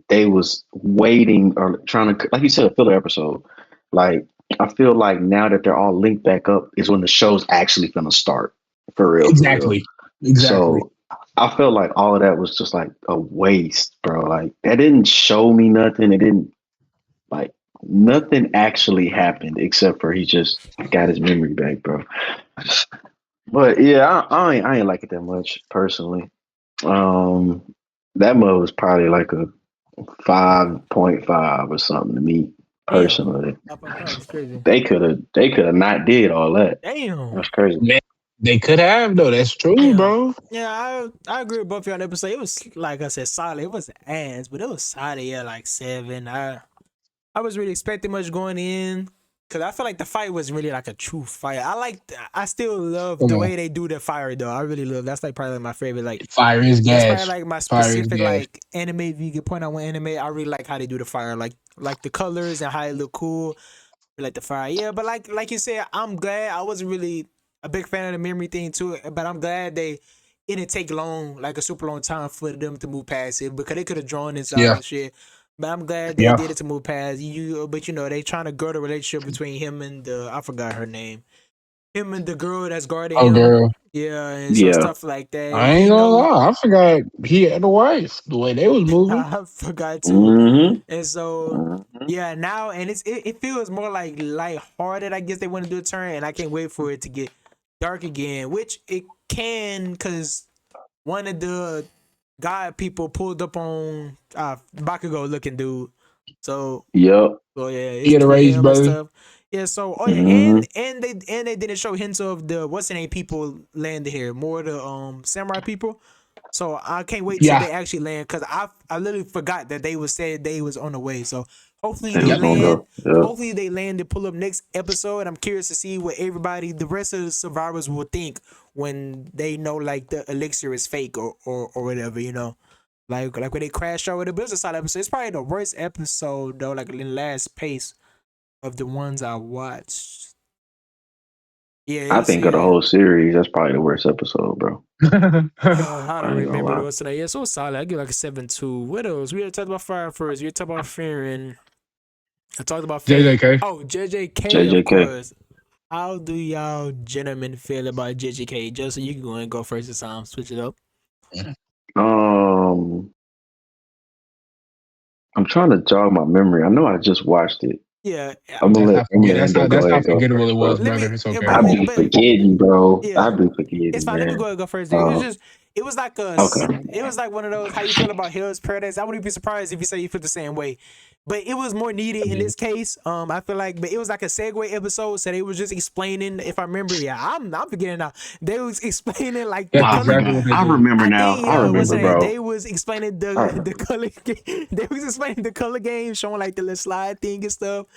they was waiting or trying to, like you said, a filler episode. Like I feel like now that they're all linked back up is when the show's actually gonna start for real, for real. exactly, exactly. So I felt like all of that was just like a waste, bro. Like that didn't show me nothing. It didn't like nothing actually happened except for he just got his memory back, bro. But yeah, I ain't like it that much personally. Um, that mode was probably like a 5.5 or something to me Damn. personally. Up on five is crazy. They could have not did all that. Damn. That's crazy. Man, they could have though. That's true, Yeah. bro. Yeah, I agree with both of you on the episode. It was like I said, solid. It was ass, but it was solid. Yeah, like 7. I was really expecting much going in because I feel like the fight was really like a true fight. I still love Come the on, way they do the fire though. I really love. That's like probably like my favorite. Like fire is that's probably gas. like my Fire is specific gas. like anime. If you could point out one anime, I really like how they do the fire. Like the colors and how it look cool. Like the fire, yeah. But like you said, I'm glad. I wasn't really a big fan of the memory thing too, but I'm glad they it didn't take long, like a super long time for them to move past it because they could have drawn this out Yeah, and shit. But I'm glad they yeah. did it to move past you. But they trying to grow the relationship between him and the I forgot her name, him and the girl that's guarding Oh, him. girl. Yeah, and so Yeah. stuff like that. I ain't He gonna know lie. I forgot he had a wife. The way they was moving. I forgot to. Mm-hmm. And so Mm-hmm. yeah, now and it feels more like lighthearted. I guess they want to do a turn, and I can't wait for it to get dark again, which it can because one of the god people pulled up on Bakugo looking dude. So Yep. yeah, He it's had a for raised him and brother. stuff. Yeah, so oh yeah, Mm-hmm. and they didn't show hints of the what's the name people landed here, more the samurai people. So I can't wait till Yeah. they actually land because I literally forgot that they was said they was on the way. So hopefully They they was Yep. gonna land. go. Yep. Hopefully they land and pull up next episode. I'm curious to see what everybody, the rest of the survivors, will think when they know like the elixir is fake or whatever. Like when they crash over the. But it was a solid episode. It's probably the worst episode though, like in the last pace of the ones I watched. Yeah, I it's think of the yeah. whole series, that's probably the worst episode, bro. I don't I ain't gonna remember the lie. rest of that. Yeah, so solid. I give like a 7-2. What else? We had talked about fire first. We had talked about fearing. I talked about fate. JJK. Oh, JJK, of JJK. course. How do y'all gentlemen feel about JJK? Just so you can go and go first this time. Switch it up. Um, I'm trying to jog my memory. I know I just watched it. Yeah, I'm gonna let Hendo go That's how ahead and go forgettable it first, was, bro. let brother. me. It's But okay. I be but forgetting, bro. I yeah. be It's forgetting, fine. Let me man. go first. Dude. It was like Okay. it was like one of those. How you feel about Hill's Paradise? I wouldn't be surprised if you say you feel the same way. But it was more needed in this case. I feel like, but it was like a segue episode. So they was just explaining. If I remember, yeah, I'm forgetting now. They was explaining like the That's I color. exactly what remember. they I did. remember I now. think I what's the remember, name? bro. They was explaining I the remember. color. They was explaining the color game, showing like the little slide thing and stuff.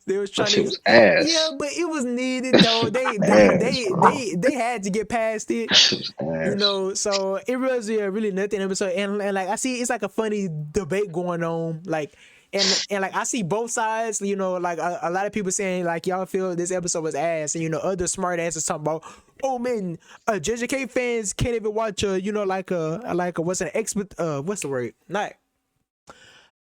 They was That trying shit to, was yeah, ass. but it was needed That though. shit was They they ass, they bro. they they had to get past it. That shit was ass. So it was really nothing episode, and like I see, it's like a funny debate going on, like. And like I see both sides, like a lot of people saying like y'all feel this episode was ass, and other smart asses talking about, oh man, JJK fans can't even watch like a what's an expert what's the word, not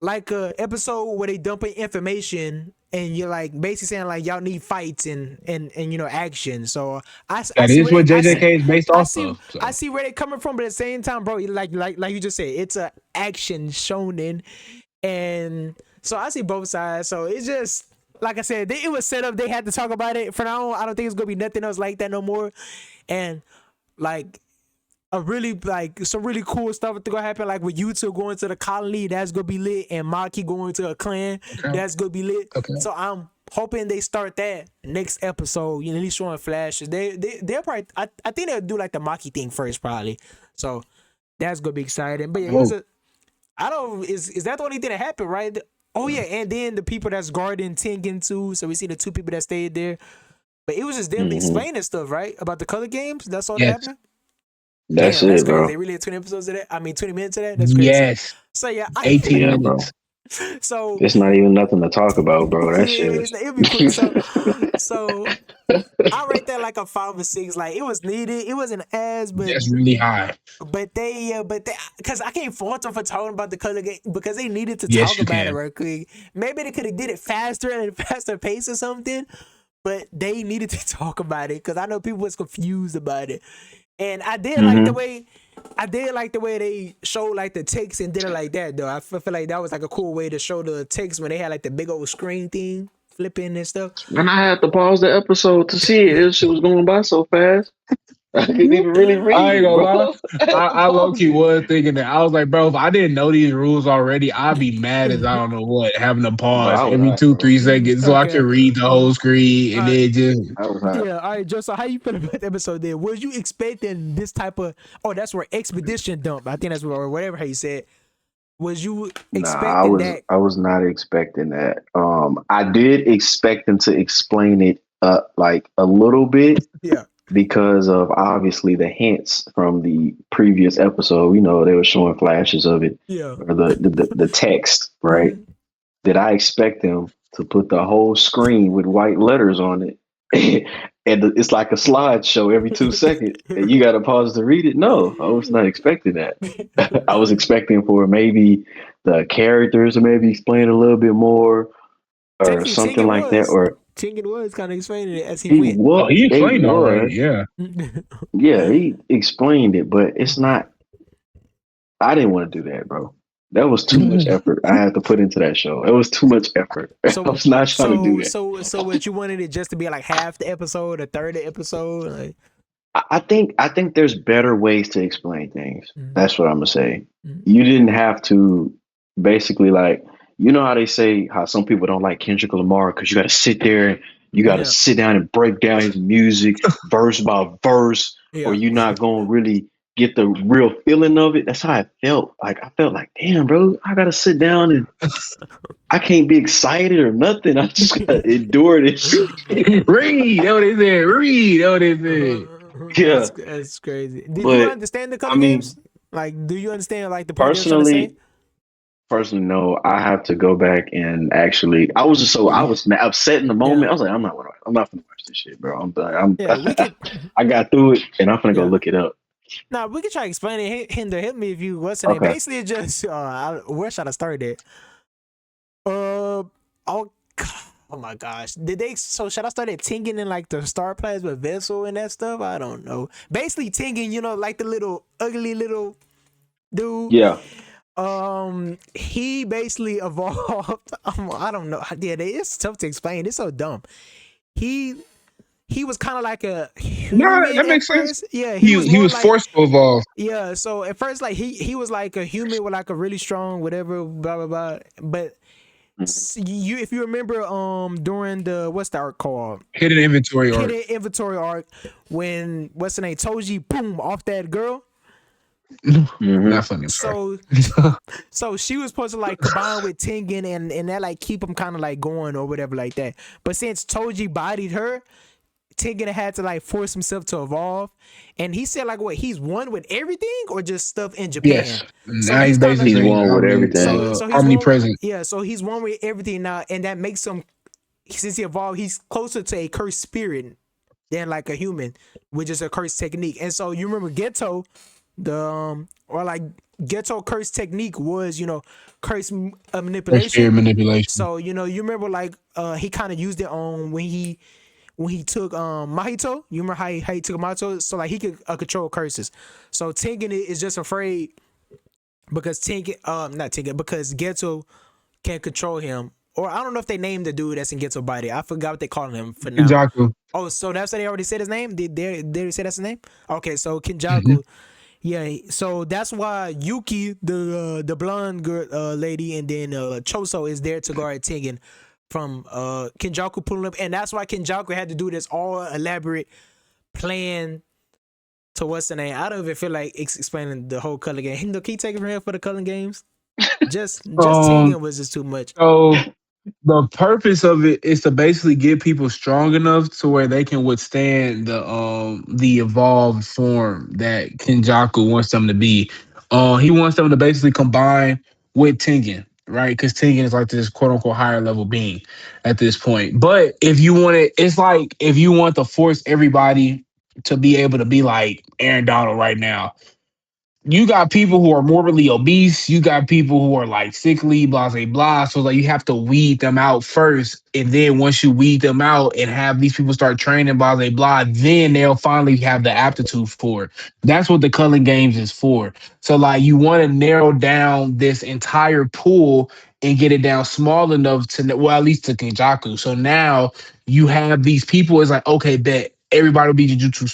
like a episode where they dumping information and you're like basically saying like y'all need fights and action. So I That see is where what I see JJK is based I off see of. I So see where they coming from, but at the same time, bro, like you just said, it's a action shonen, and so I see both sides. So it's just like I said, it was set up. They had to talk about it. For now, I don't think it's gonna be nothing else like that no more. And like a really like some really cool stuff to go happen, like with Yuta going to the colony, that's gonna be lit, and Maki going to a clan, okay, that's gonna be lit. okay. So hoping they start that next episode. You know, at least showing flashes. They'll probably. I think they'll do like the Maki thing first, probably. So that's gonna be exciting. But yeah, it was a. I don't. Is that the only thing that happened, right? Oh yeah, and then the people that's guarding Tengen too. So we see the two people that stayed there. But it was just them explaining stuff, right, about the color games. That's all that happened. That's Damn, that's it, crazy. bro. They really had 20 episodes of that. I mean, 20 minutes of that. That's crazy. Yes. So yeah, 18 Yeah, bro. minutes. So It's not even nothing to talk about, bro. That shit. it'll be quick. So I rate that like a 5 or 6. Like it was needed. It wasn't as, but That's really high. but they because I can't fault them for talking about the color game because they needed to Yes, talk you about it can. real quick. Maybe they could have did it faster and faster pace or something, but they needed to talk about it because I know people was confused about it. And I did like the way they showed like the text and did it like that though. I feel like that was like a cool way to show the text when they had like the big old screen thing flipping and stuff. And I had to pause the episode to see it. This shit was going by so fast. I couldn't even really I ain't read, gonna bro. lie. I low key was thinking that. I was like, bro, if I didn't know these rules already, I'd be mad as I don't know what, having to pause I was every hot, 2-3 bro. seconds so I Okay. can read the whole screen and then just. I was hot. Yeah, all right, Joe. So how you feel about the episode there? Was you expecting this type of? Oh, that's where expedition dump. I think that's where, or whatever how you said. Was you expecting that? I was not expecting that. I did expect them to explain it like a little bit Yeah, because of obviously the hints from the previous episode. You know, they were showing flashes of it yeah. or the text, right? Did I expect them to put the whole screen with white letters on it? And it's like a slideshow every 2 seconds, and you got to pause to read it. No, I was not expecting that. I was expecting for maybe the characters to maybe explain a little bit more or Technically, something like that. Or Tengen was kind of explaining it as he he went. Oh, was, he they explained already. was, Yeah. yeah, he explained it, but it's not. I didn't want to do that, bro. That was too much effort I had to put into that show. It was too much effort. I was not trying to do that. So what you wanted it just to be like half the episode, a third of the episode? Like, I think there's better ways to explain things. Mhm. That's what I'm gonna say. Mhm. You didn't have to basically like you know how they say how some people don't like Kendrick Lamar because you got to sit there and you got to Yeah. sit down and break down his music verse by verse, Yeah. or you're not gonna really get the real feeling of it. That's how I felt. Like I felt like, damn, bro, I gotta sit down and I can't be excited or nothing. I just gotta endure this. Read. That's what they said. Read. That's what they said. Yeah. That's crazy. Did you But, understand the color I mean, games? Like, do you understand like the point they were trying to say? Personally, no. I have to go back and actually. I was upset in the moment. Yeah. I was like, I'm not gonna watch this shit, bro. I'm done. Yeah, we could. I got through it, and I'm gonna go Yeah. look it up. Nah, we could try to explain it. Hinder, hit me if you what's the name. Okay. Basically, it's just where should I start it? Oh, oh my gosh. So should I start at Tengen and like the star players with Vessel and that stuff? I don't know. Basically, Tengen, you know, like the little ugly little dude. Yeah. He basically evolved. I don't know. Yeah, it's tough to explain. It's so dumb. He was kind of like a human. that makes sense. First. Yeah, He more was like, forced to evolve. Yeah, so at first, like he was like a human with like a really strong whatever, blah blah blah. But if you remember, during the what's the arc called? Hidden inventory arc. Hidden inventory arc, when what's the name? Toji, boom, off that girl. Not funny. I'm sorry. So she was supposed to like combine with Tengen and that like keep him kind of like going or whatever like that. But since Toji bodied her, Tengen had to like force himself to evolve, and he said like what he's one with everything or just stuff in Japan. Yes. So Now he's basically He's one with everything. So he's omnipresent. so he's one with everything now, and that makes him, since he evolved, he's closer to a cursed spirit than like a human, which is a cursed technique. And so you remember Geto, Geto cursed technique was, you know, curse manipulation. Manipulation. So you know, you remember like he kind of used it on when he took Mahito. You remember how he took Mahito, so like he could control curses. So Tengen is just afraid because because Geto can control him. Or I don't know if they named the dude that's in Geto body. I forgot what they called him for now. Kinjaku. Oh, so that's what they already said his name? Did they say that's his name? Okay, so Kinjaku. Yeah, so that's why Yuki, the blonde girl, lady, and then Choso is there to guard Tengen Kenjaku pulling up, and that's why Kenjaku had to do this all elaborate plan to what's the name. I don't even feel like explaining the whole color game. Hendo, can you take it from here for the color games? Just Um, Tengen was just too much. so the purpose of it is to basically get people strong enough to where they can withstand the evolved form that Kenjaku wants them to be. He wants them to basically combine with Tengen, right? Because Tengen is like this quote unquote higher level being at this point. But if you want it, it's like if you want to force everybody to be able to be like Aaron Donald right now, you got people who are morbidly obese. You got people who are like sickly, blah, blah, blah. So like you have to weed them out first. And then once you weed them out and have these people start training, blah, blah, blah, then they'll finally have the aptitude for it. That's what the culling games is for. So like you want to narrow down this entire pool and get it down small enough to, well, at least to Kenjaku. So now you have these people. It's like, okay, bet everybody will be Jujutsu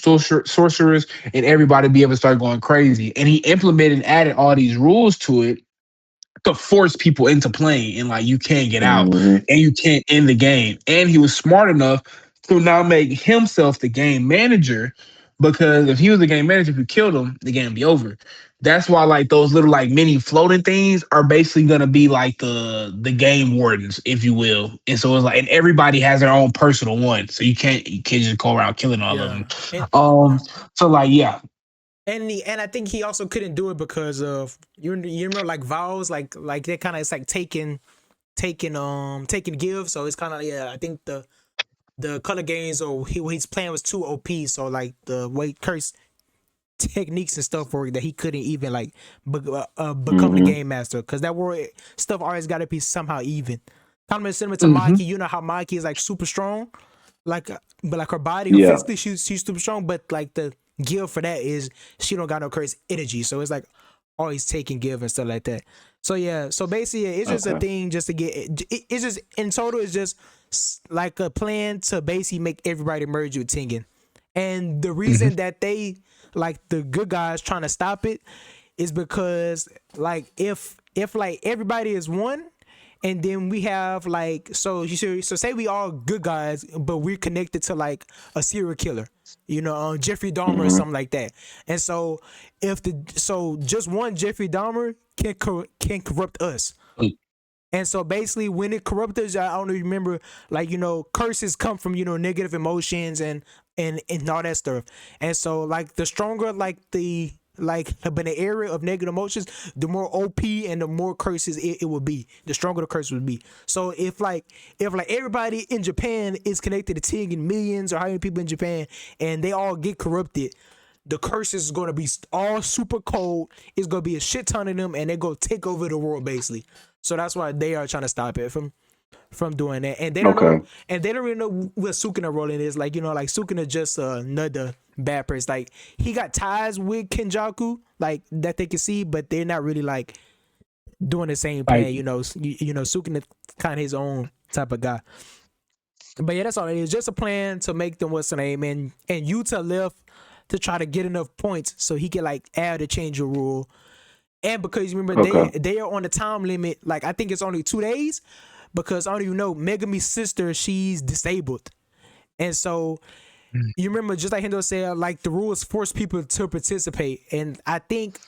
sorcerers and everybody be able to start going crazy. And he implemented and added all these rules to it to force people into playing. And like you can't get out Mm-hmm. and you can't end the game. And he was smart enough to now make himself the game manager, because if he was the game manager, if you killed him, the game would be over. That's why like those little like mini floating things are basically gonna be like the game wardens, if you will. And so it's like, and everybody has their own personal one. So you can't just go around killing all of Yeah, them. and So like yeah. and I think he also couldn't do it because of you remember like vows like they kind of it's like taking give. So it's kind of yeah. I think the color games or his plan was too OP. So like the way curse techniques and stuff were that he couldn't even like become the Mm-hmm. game master because that war stuff always got to be somehow even. Kind of similar to Mm-hmm. Maki. You know how Maki is like super strong, like but like her body, her Yeah. physically she's super strong, but like the give for that is she don't got no curse energy, so it's like always taking give and stuff like that. So yeah, so basically yeah, it's just a Okay. thing just to get it's just in total it's just like a plan to basically make everybody merge with Tengen. And the Mm-hmm. reason that they like the good guys trying to stop it is because like if like everybody is one and then we have like so say we all good guys but we're connected to like a serial killer, Jeffrey Dahmer or Mm-hmm. something like that. And so if the so just one Jeffrey Dahmer can corrupt us. And so basically, when it corrupts us, I don't know if you remember, like curses come from negative emotions and all that stuff. And so like the stronger but in the area of negative emotions, the more OP and the more curses it would be. The stronger the curse would be. So if everybody in Japan is connected to Tengen, millions or how many people in Japan, and they all get corrupted, the curse is going to be all super cold. It's going to be a shit ton of them, and they're going to take over the world basically. So that's why they are trying to stop it from doing that. And they don't know, Okay. and they don't really know what Sukuna rolling is. Like like Sukuna just another bad person. Like he got ties with Kenjaku, like that they can see, but they're not really like doing the same Like plan. Sukuna kind of his own type of guy. But yeah, that's all it is. Just a plan to make them what's the name, and Yuta left to try to get enough points so he can like add a change of rule. And because you remember Okay. they are on the time limit, like I think it's only 2 days, because I don't even know Megami's sister, she's disabled. And so you remember, just like Hendo said, like the rules force people to participate. And I think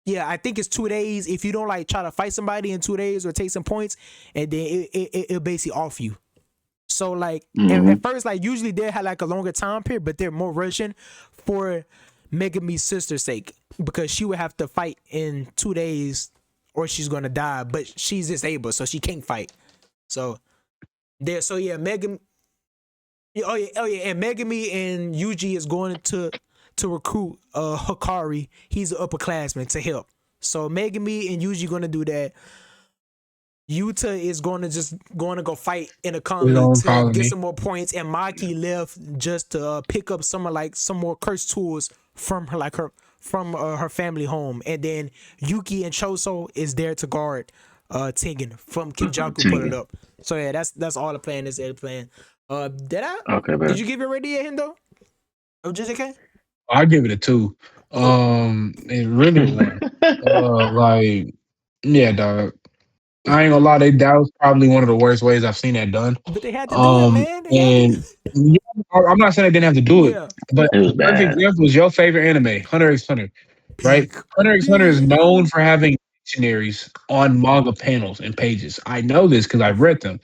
it's 2 days. If you don't like try to fight somebody in 2 days or take some points, and then it'll basically off you. So like Mm-hmm. at first, like usually they had like a longer time period, but they're more rushing for Megami's sister's sake, because she would have to fight in 2 days or she's gonna die. But she's disabled, so she can't fight. So Megami. Oh yeah, and Megami and Yuji is going to recruit Hikari. He's an upperclassman to help. So Megami and Yuji gonna do that. Yuta is going to go fight in a his colony own to get colony. some more points, and Maki left just to pick up some more cursed tools from her family home, and then Yuki and Choso is there to guard Tengen from Kinjaku put it Tengen. up. So yeah, that's all the plan is. The plan. Okay, Did man. you give it ready yet, Hendo? Oh, just okay. I give it a 2. Oh, It's really 1. Like yeah, dog. I ain't gonna lie, that was probably one of the worst ways I've seen that done. But they had to do it, man. They had to do And yeah, I'm not saying I didn't have to do it, Yeah. but It was perfect bad. example is your favorite anime, Hunter x Hunter, right? Peak. Hunter x Hunter is Peak. known for having dictionaries on manga panels and pages. I know this because I've read them.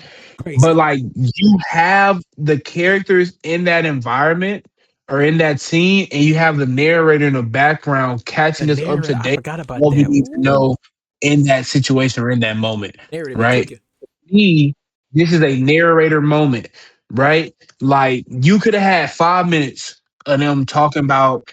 But Crazy. like you have the characters in that environment or in that scene, and you have the narrator in the background The catching us up to narrator, I date forgot about what we that. need to Ooh. know in that situation or in that moment, Narrator be right? cooking. Me, this is a narrator moment, right? Like you could have had 5 minutes of them talking about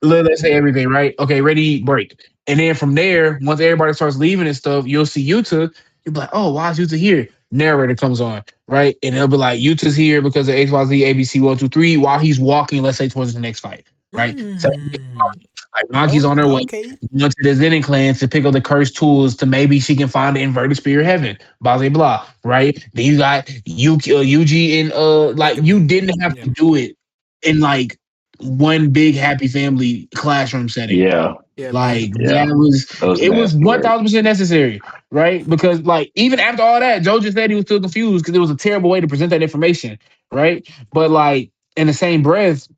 let's say everything, right? Okay, ready, break. And then from there, once everybody starts leaving and stuff, you'll see Yuta. You'll be like, oh, why is Yuta here? Narrator comes on, right? And they'll be like, Yuta's here because of XYZ, ABC 123, while he's walking, let's say, towards the next fight, right? So Mm. like Maki's Oh, on her way okay. going to the Zenin clans to pick up the cursed tools to maybe she can find the inverted spear of heaven. Blah blah blah. Right? Then you got Yuji and like you Megami. didn't have Yeah. to do it in like one big happy family classroom setting. Yeah, Yeah, man. Like yeah. that That was it was nasty one work. thousand percent necessary, right? Because like even after all that, Joe just said he was still confused because it was a terrible way to present that information, right? But like in the same breath,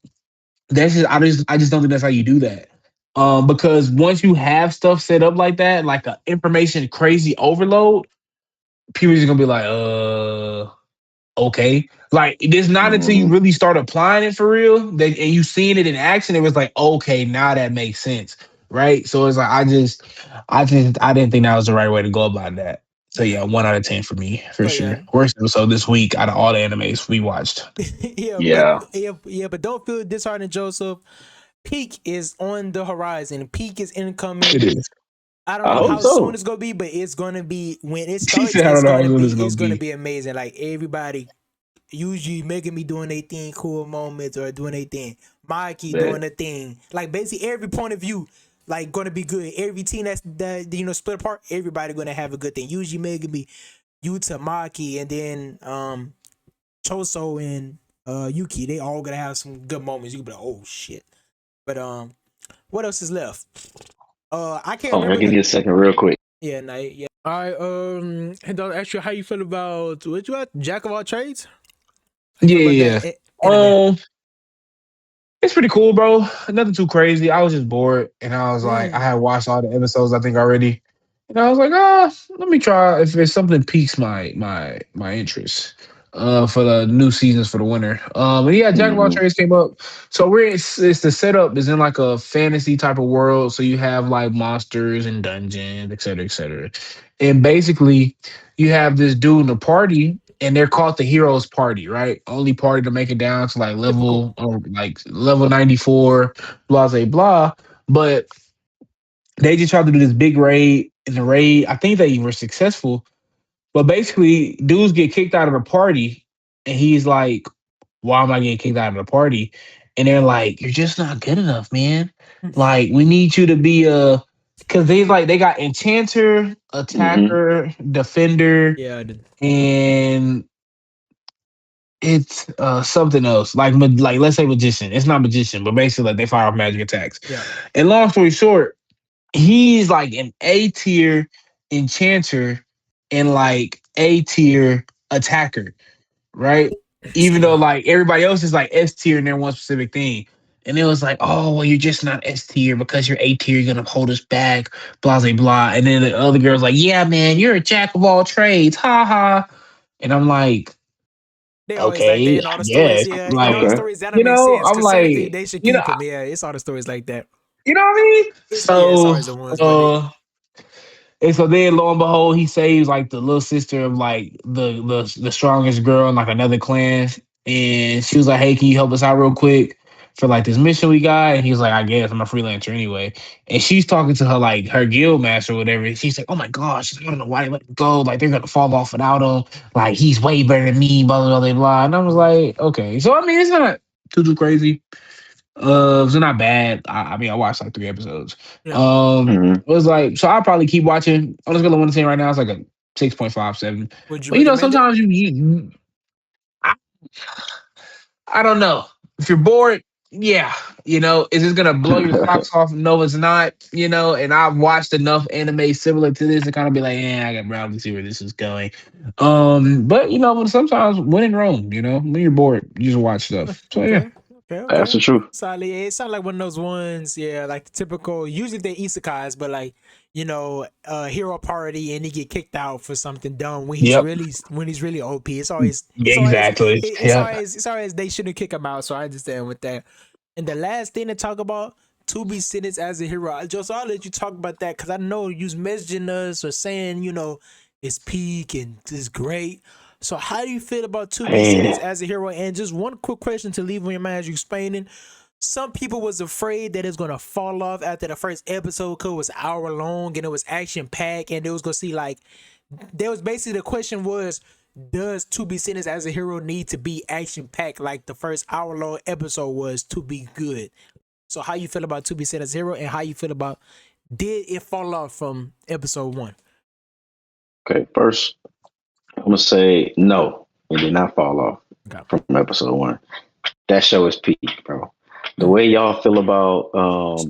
I just don't think that's how you do that. Because once you have stuff set up like that, like a information crazy overload, people are just gonna be like, okay. Like it's not until you Hmm. really start applying it for real that and you seeing it in action, it was like, okay, now that makes sense. Right. So it's like I didn't think that was the right way to go about that. So Yeah. yeah, 1 out of 10 for me, for Oh yeah. sure. Worst episode this week out of all the animes we watched. Yeah, but Yeah, but don't feel disheartened, Joseph. Peak is on the horizon. Peak is It incoming. is. I don't I know hope how soon so. it's gonna be, but it's gonna be when it He starts. said I don't know how good it's gonna It's gonna be. be amazing. Like everybody usually making me doing their thing, cool moments or doing their thing. Mikey doing That the thing. Like basically every point of view, like gonna be good. Every team that split apart, everybody gonna have a good thing. Usually making me Yuta, Maki, and then Choso and Yuki. They all gonna have some good moments. You can be like, oh shit. But what else is left? I can't oh, I'll remember. give you a second, real quick. Yeah, night. Yeah. All right. And I'll ask you how you feel about what you got? Jack of all trades. How you Yeah, feel about yeah. that anime? Yeah. It's pretty cool, bro. Nothing too crazy. I was just bored, and I was like, I had Mm. watched all the episodes I think already, and I was like, ah, let me try if it's something piques my interest. For the new seasons for the winter. And yeah, Jack of all Hmm. trades came up. So it's the setup is in like a fantasy type of world. So you have like monsters and dungeons, et cetera, et cetera. And basically, you have this dude in the party, and they're called the Heroes Party, right? Only party to make it down to like Typical. level 94, blah blah blah. But they just tried to do this big raid. In the raid, I think they were successful. But basically, dudes get kicked out of the party, and he's like, "Why am I getting kicked out of the party?" And they're like, "You're just not good enough, man. Like, we need you to be a." Because they got enchanter, Hmm. attacker, defender, Yeah. and it's something else like let's say magician. It's not magician, but basically like they fire off magic attacks. Yeah. And long story short, he's like an A tier enchanter and like A tier attacker, right? Even Excuse though me. like everybody else is like S tier in their one specific thing. And it was like, oh, well, you're just not S tier because you're A tier. You're gonna hold us back, blah blah blah. And then the other girl's like, yeah, man, you're a jack of all trades, ha ha. And I'm like, They always like that okay, in all I the stories. guess. Yeah, in all the Like, Okay. stories that'll make sense I'm because certain things like, they should keep them. Yeah, it's all the stories like that. you know what I mean? It's So, always the ones, but they. uh, and so then lo and behold, he saves like the little sister of like the strongest girl in like another clan. And she was like, hey, can you help us out real quick for like this mission we got? And he was like, I guess I'm a freelancer anyway. And she's talking to her like her guild master or whatever. And she's like, oh my gosh, I don't know why they let him go. Like they're gonna fall off without him. Like he's way better than me, blah blah blah blah. And I was Mhm. like, okay. So I mean it's not too crazy. It's not bad. I mean, I watched like 3 episodes. Yeah. Hmm. It was like so. I'll probably keep watching. On a scale of 1 to 10 right now, it's like a 6.57. Would you But you know, recommend it? sometimes I, I don't know if you're bored. yeah, is this gonna blow your socks off? No, it's not. And I've watched enough anime similar to this to kind of be like, I got probably see where this is going. But when sometimes when in Rome, when you're bored, you just watch stuff. So yeah. Okay, okay, That's okay. the truth. Solid. Yeah, it sounds like one of those ones, yeah, like the typical. Usually they isekais, but like hero party and he get kicked out for something dumb Yep. when he's really OP. Yeah, exactly. Yep. it's always they shouldn't kick him out. So I understand with that. And the last thing to talk about, to be sentenced as a hero. Just I'll let you talk about that because I know you's messaging us or saying it's peak and it's great. So how do you feel about to be sentenced Man, as a hero? And just one quick question to leave on your mind as you explaining. Some people was afraid that it's gonna fall off after the first episode because it was hour long and it was action packed and they was gonna see like there was basically the question was, does to be sentenced as a hero need to be action packed like the first hour long episode was to be good? So how you feel about to be sentenced as a hero and how you feel about did it fall off from episode one? okay. First, I'm gonna say no. It did not fall off Okay. from episode one. That show is peak, bro. The Mm. way y'all feel about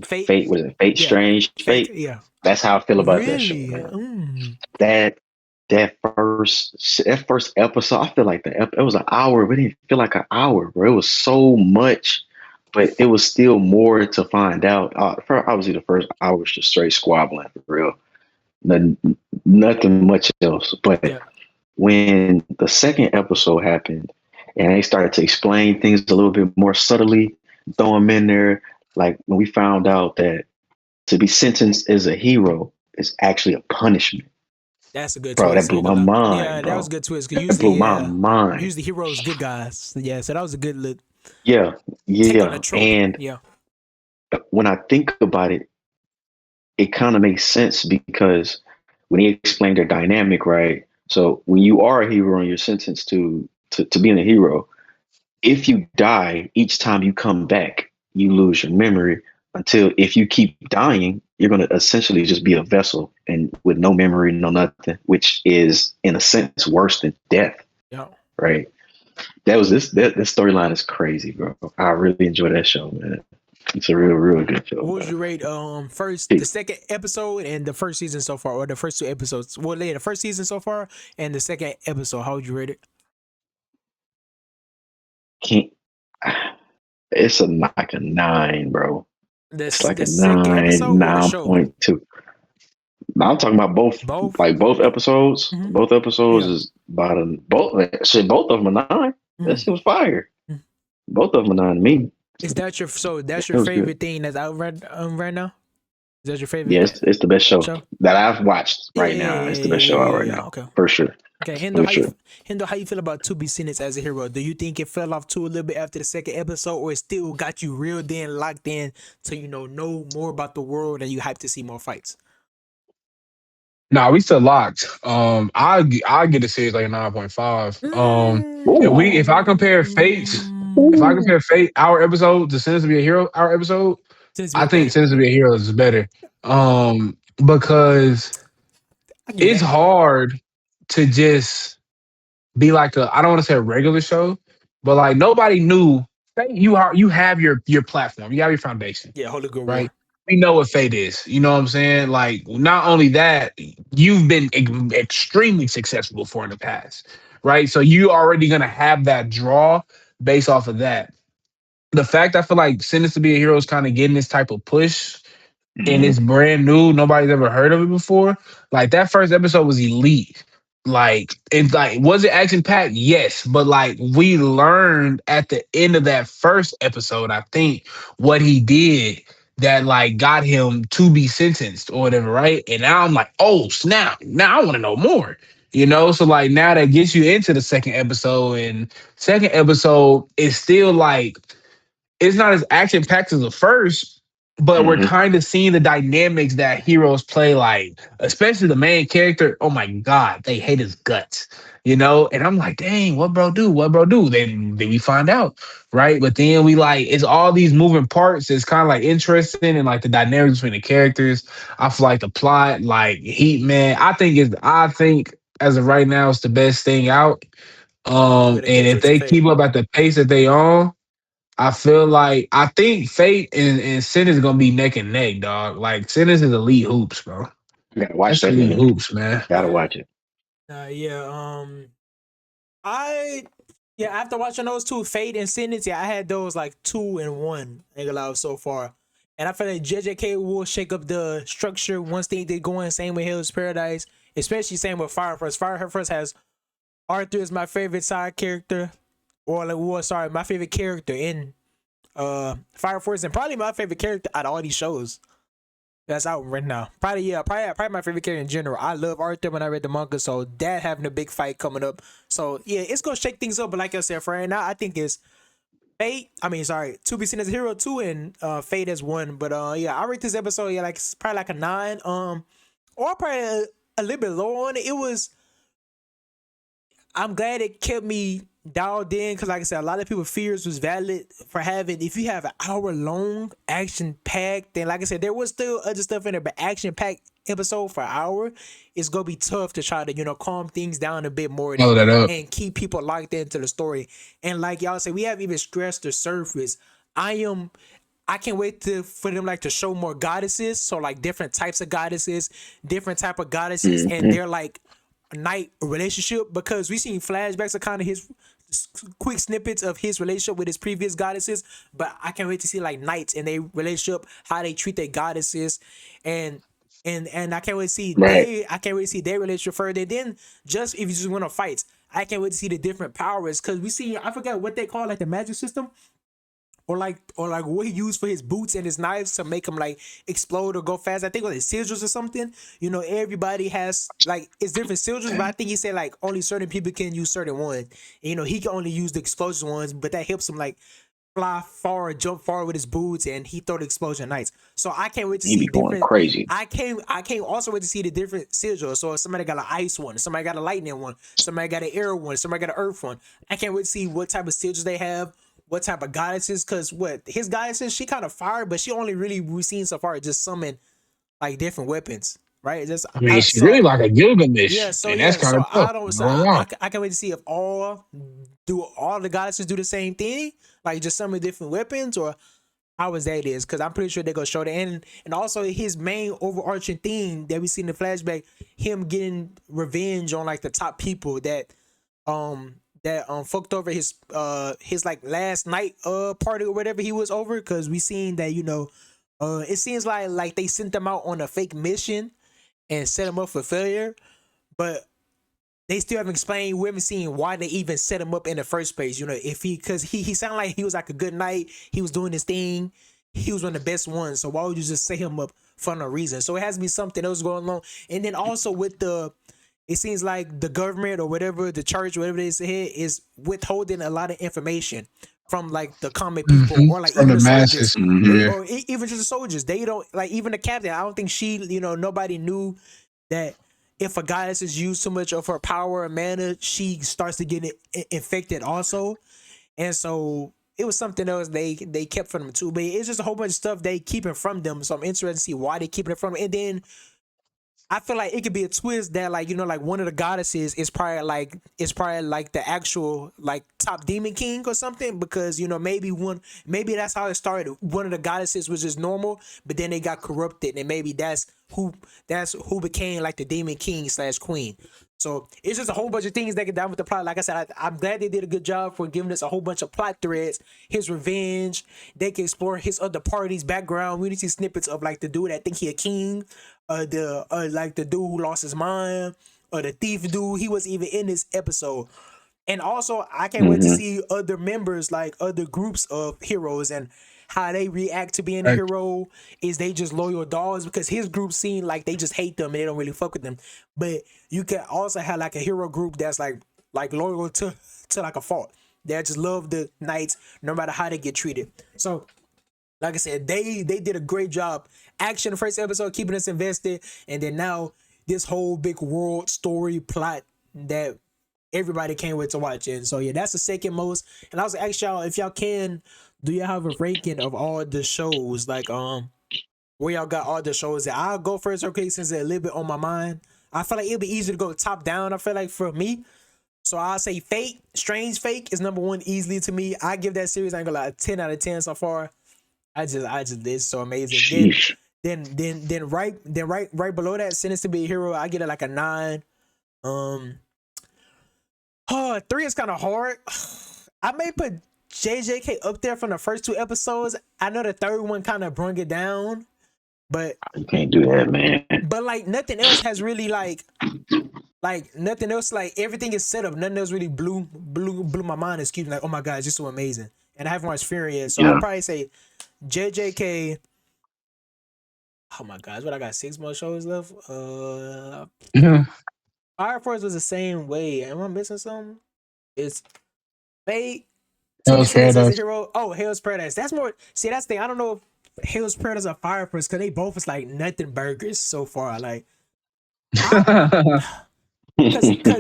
Fate, Fate, was it Fate yeah, Strange fate, Fate? yeah. That's how I feel about that show, Really? man. Mm. That that first episode, I feel like it was an hour. But it didn't feel like an hour, bro. It was so much, but it was still more to find out. Obviously, the first hour was just straight squabbling for real. No- Nothing much else. But Yeah. when the second episode happened and they started to explain things a little bit more subtly, throw them in there, like when we found out that to be sentenced as a hero is actually a punishment. That's a good Bro, that twist. blew Ain't my gonna lie. mind, Yeah, that was a bro. good twist. Cause That blew usually, my yeah, mind. usually heroes good guys. Yeah, so that was a good Yeah, take on yeah. the trope. And Yeah. when I think about it, it kind of makes sense because when he explained their dynamic, right? So when you are a hero and you're sentenced to being a hero, if you die each time you come back, you lose your memory until if you keep dying, you're going to essentially just be a vessel and with no memory, no nothing, which is in a sense worse than death, Yeah. right? This storyline is crazy, bro. I really enjoy that show, man. It's a real good show, What would man. you rate first the second episode and the first season so far, or the first two episodes? Well, yeah, the first season so far and the second episode. How would you rate it? Can't, it's like a nine, bro. It's like The a second nine, episode or the show? 9.2. Now I'm talking about both, Both. like both episodes. Mm-hmm. Both episodes Yeah. is about both of them are nine. That Mm. shit was fire. Mm. Both of them are nine to me. Is that your that's It your was good. favorite thing that's out right now? Is that your Yeah, favorite it's the best show show? that I've watched Yeah, right yeah, now. yeah, It's the yeah, best yeah, show out yeah, right yeah. now, Okay. for sure, Okay, for sure. Hendo, how you feel about to be sentenced as a hero? Do you think it fell off too a little bit after the second episode, or it still got you reeled in, locked in, to know more about the world and you hyped to see more fights? Nah, we still locked. I get a series like a 9.5. If I compare Fate's, if I Mm. compare Fate our episode to Sins to Be a Hero our episode, Seems to be I a think better. Sins to Yeah, Be a Hero is better. Because I give you it's that. hard to just be like I don't want to say a regular show, but like nobody knew. You have your platform, you have your foundation, Yeah, Holy Good right? War. We know what Fate is. You know what I'm saying? Like, not only that, you've been extremely successful before in the past, right? So you already gonna have that draw based off of that. The fact I feel like Sentence to Be a Hero is kind of getting this type of push and Hmm. it's brand new. Nobody's ever heard of it before. Like that first episode was elite. Like it's like was it action packed? Yes, but like we learned at the end of that first episode, I think what he did that like got him to be sentenced or whatever, right? And now I'm like, oh snap! Now I want to know more. So like now that gets you into the second episode, and second episode is still like it's not as action packed as the first, but we're Hmm. kind of seeing the dynamics that heroes play, like especially the main character. Oh my god, they hate his guts, And I'm like, dang, what bro do? What bro do? Then we find out, right? But then we like it's all these moving parts. It's kind of like interesting and like the dynamics between the characters. I feel like the plot, like Heat Man, I think as of right now, it's the best thing out. You better And catch if what's your they keep favorite. up at the pace that they on. I think Fate and Sin is gonna be neck and neck, dog. Like Sin is elite hoops, bro. Gotta watch That's that elite then. hoops, man. Gotta watch it. Yeah. I after watching those two, Fate and Sentence, I had those like 2 and 1 so far. And I feel like JJK will shake up the structure once they get going. Same with Hell's Paradise, especially same with Fire First. Fire First has Arthur is my favorite side character, or like, well, sorry, my favorite character in Fire Force, and probably my favorite character out of all these shows that's out right now. Probably my favorite character in general. I love Arthur when I read the manga, so that having a big fight coming up. So yeah, it's gonna shake things up. But like I said, for right now, I think it's Fate. I mean, sorry, To Be Seen as a Hero 2 and Fate as 1. But yeah, I rate this episode like it's probably like a 9. Or probably a little bit lower on it. It was. I'm glad it kept me dialed in because, like I said, a lot of people's fears was valid for having. If you have an hour long action packed, then like I said, there was still other stuff in there, but action packed episode for an hour, it's gonna be tough to try to calm things down a bit more Follow that up. and keep people locked into the story. And like y'all say, we have even scratched the surface. I can't wait for them like to show more goddesses. So like different types of goddesses, different type of goddesses, and they're like night relationship, because we seen flashbacks of kind of his quick snippets of his relationship with his previous goddesses, but I can't wait to see like knights and their relationship, how they treat their goddesses, and I can't wait to see their relationship further. Then just if you just want to fight, I can't wait to see the different powers, because we see, I forgot what they call like the magic system, or like what he used for his boots and his knives to make him like explode or go fast. I think it was like sigils or something. Everybody has like it's different sigils, but I think he said like only certain people can use certain ones. And, he can only use the explosion ones, but that helps him like fly far, jump far with his boots, and he throw the explosion knights. So I can't wait to see He be going different. crazy. I can't also wait to see the different sigils. So if somebody got an ice one, somebody got a lightning one, somebody got an air one, somebody got an earth one. I can't wait to see what type of sigils they have. What type of goddesses? Because his goddesses, she kind of fire, but she only really we've seen so far just summon like different weapons, right? Just I mean, she's really like a Gilgamesh, and that's kind so of tough. I don't so Going on. I can't wait to see if all the goddesses do the same thing, like just summon different weapons, or how is that is? Because I'm pretty sure they're gonna show that, and also his main overarching theme that we see in the flashback, him getting revenge on like the top people that fucked over his like last night party or whatever he was over, because we seen that it seems like they sent them out on a fake mission and set him up for failure, but they still haven't explained. We haven't seen why they even set him up in the first place. If because he sounded like he was like a good knight, he was doing his thing, he was one of the best ones, so why would you just set him up for no reason? So it has to be something else going on. And then also with it seems like the government or whatever, the church, whatever they say, is withholding a lot of information from like the common people, or like From even the the masses. soldiers, Yeah. or even just the soldiers. They don't like, even the captain. I don't think nobody knew that if a goddess is used too much of her power or mana, she starts to get infected also. And so it was something else they kept from them too. But it's just a whole bunch of stuff they keeping from them. So I'm interested to see why they keeping it from them. And then I feel like it could be a twist that like like one of the goddesses is probably like the actual like top demon king or something, because maybe that's how it started. One of the goddesses was just normal, but then they got corrupted, and maybe that's who became like the demon king / queen. So it's just a whole bunch of things that get down with the plot. Like I said, I'm glad they did a good job for giving us a whole bunch of plot threads. His revenge, they can explore his other party's background. We need to see snippets of like the dude that think he a king, like the dude who lost his mind, or the thief dude. He was even in this episode. And also, I can't wait to see other members, like other groups of heroes, and how they react to being a hero. Is they just loyal dogs? Because his group seem like they just hate them and they don't really fuck with them. But you can also have like a hero group that's like loyal to like a fault. They just love the knights no matter how they get treated. So like I said, they did a great job. Action the first episode, keeping us invested, and then now this whole big world story plot that everybody can't wait to watch. And so yeah, that's the second most. And I was ask y'all if y'all can, do y'all have a ranking of all the shows? Like where y'all got all the shows at? I'll go first, okay, since it's a little bit on my mind. I feel like it'll be easy to go top down, I feel like, for me. So I'll say Fate, Strange Fake is number one easily to me. I give that series, I ain't gonna lie, a 10 out of 10 so far. I just it's so amazing. Sheesh. Then right below that, Sentence to Be a Hero, I get it like a 9. Oh, 3 is kind of hard. I may put JJK up there from the first 2 episodes. I know the third one kind of brung it down, but You can't do that, man. like nothing else has really like nothing else, like everything is set up. Nothing else really blew my mind. Excuse me, like, oh my god, it's just so amazing. And I haven't watched Fury yet, so Yeah. I'll probably say JJK. Oh my gosh, what I got 6 more shows left. Fire Force was the same way. Am I missing something? It's Fate. Hell's As a Paradise. hero. Oh, Hell's Paradise. That's more. See, that's the thing. I don't know if Hell's Paradise or Fire Force because they both is like nothing burgers so far. Like, because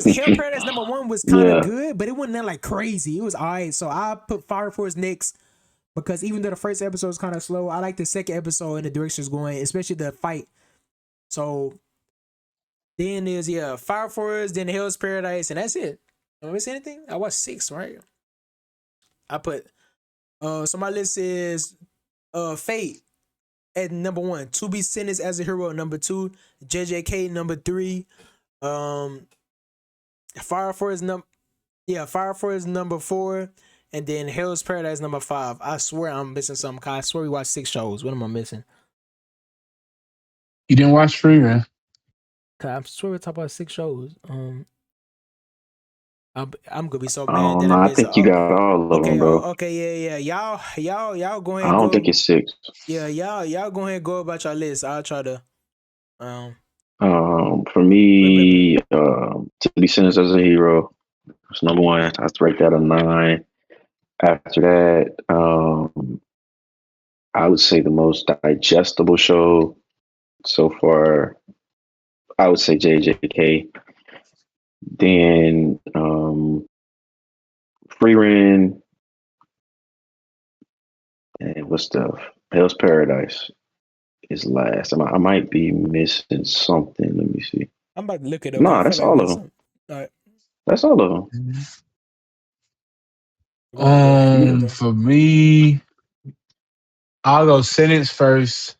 Hell Paradise number 1 was kind of good, but it wasn't that like crazy. It was alright. So I put Fire Force next because even though the first episode is kind of slow, I like the second episode and the direction it's going, especially the fight. So then there's Fire Force, then Hell's Paradise, and that's it. Am I missing anything? I watched 6, right? I put so my list is Fate at number 1, To Be Sentenced as a Hero at number 2, JJK number 3, Fire Force number 4, and then Hell's Paradise number 5. I swear I'm missing something. I swear we watched 6 shows. What am I missing? You didn't watch Free Run? I swear we talked about 6 shows. I'm gonna be so I mad. don't Then know. I I miss think you got all of them, bro. Okay, y'all go ahead. I don't think it's 6. Yeah, y'all go ahead and go about your list. I'll try to. For me, To Be Sentenced as a Hero, it's number 1. I'd rate that a 9. After that, I would say the most digestible show so far, I would say JJK. Then Free Ren, and what's the Hell's Paradise is last. I might be missing something. Let me see. I'm about to look it up. No, that's all of them. All right. That's all of them. For me, I'll go Sentence first,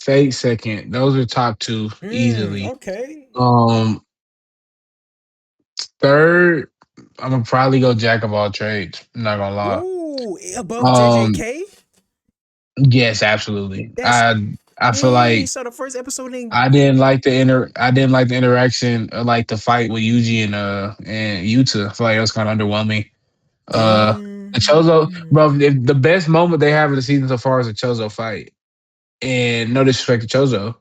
Fate second. Those are top 2 easily. Okay. Third, I'm gonna probably go Jack of All Trades. I'm not gonna lie. Ooh, above JJK. Yes, absolutely. I feel like so the first episode I didn't like the interaction, like the fight with Yuji and Yuta. I feel like it was kind of underwhelming. The Chozo, bro, the best moment they have in the season so far is a Chozo fight. And no disrespect to Chozo,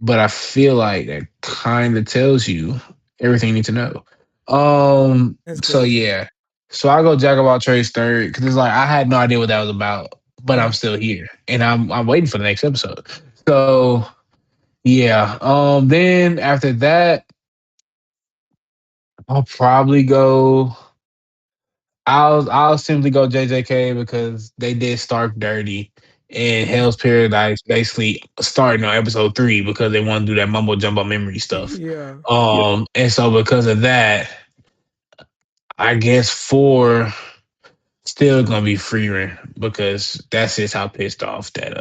but I feel like that kind of tells you everything you need to know. So yeah. So I go Jack of All Trades third because it's like I had no idea what that was about, but I'm still here and I'm waiting for the next episode. So yeah. Then after that, I'll probably go. I'll simply go JJK because they did Stark dirty, and Hell's Paradise basically starting on episode 3 because they want to do that mumbo jumbo memory stuff. Yeah. And so because of that, I guess 4 still gonna be Free Run because that's just how pissed off that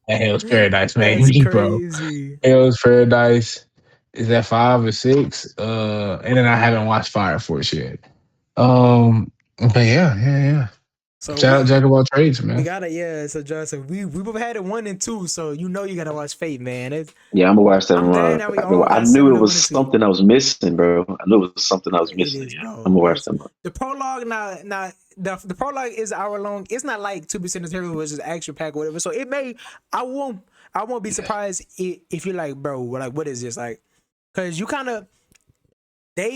Hell's Paradise made me, bro. Hell's Paradise is at 5 or 6, and then I haven't watched Fire Force yet. But yeah. So Jack of All Trades, man. We gotta, so Justin, we both had it 1 and 2, so you gotta watch Fate, man. I'm gonna watch that one. I knew it was something I was missing, bro. I knew it was something I was missing. I'm gonna watch that one. The prologue, the prologue is hour long. It's not like To Be Sentenced Hero, which is action pack or whatever. So it may, I won't be surprised if you're like, bro, like, what is this like? Because you kind of.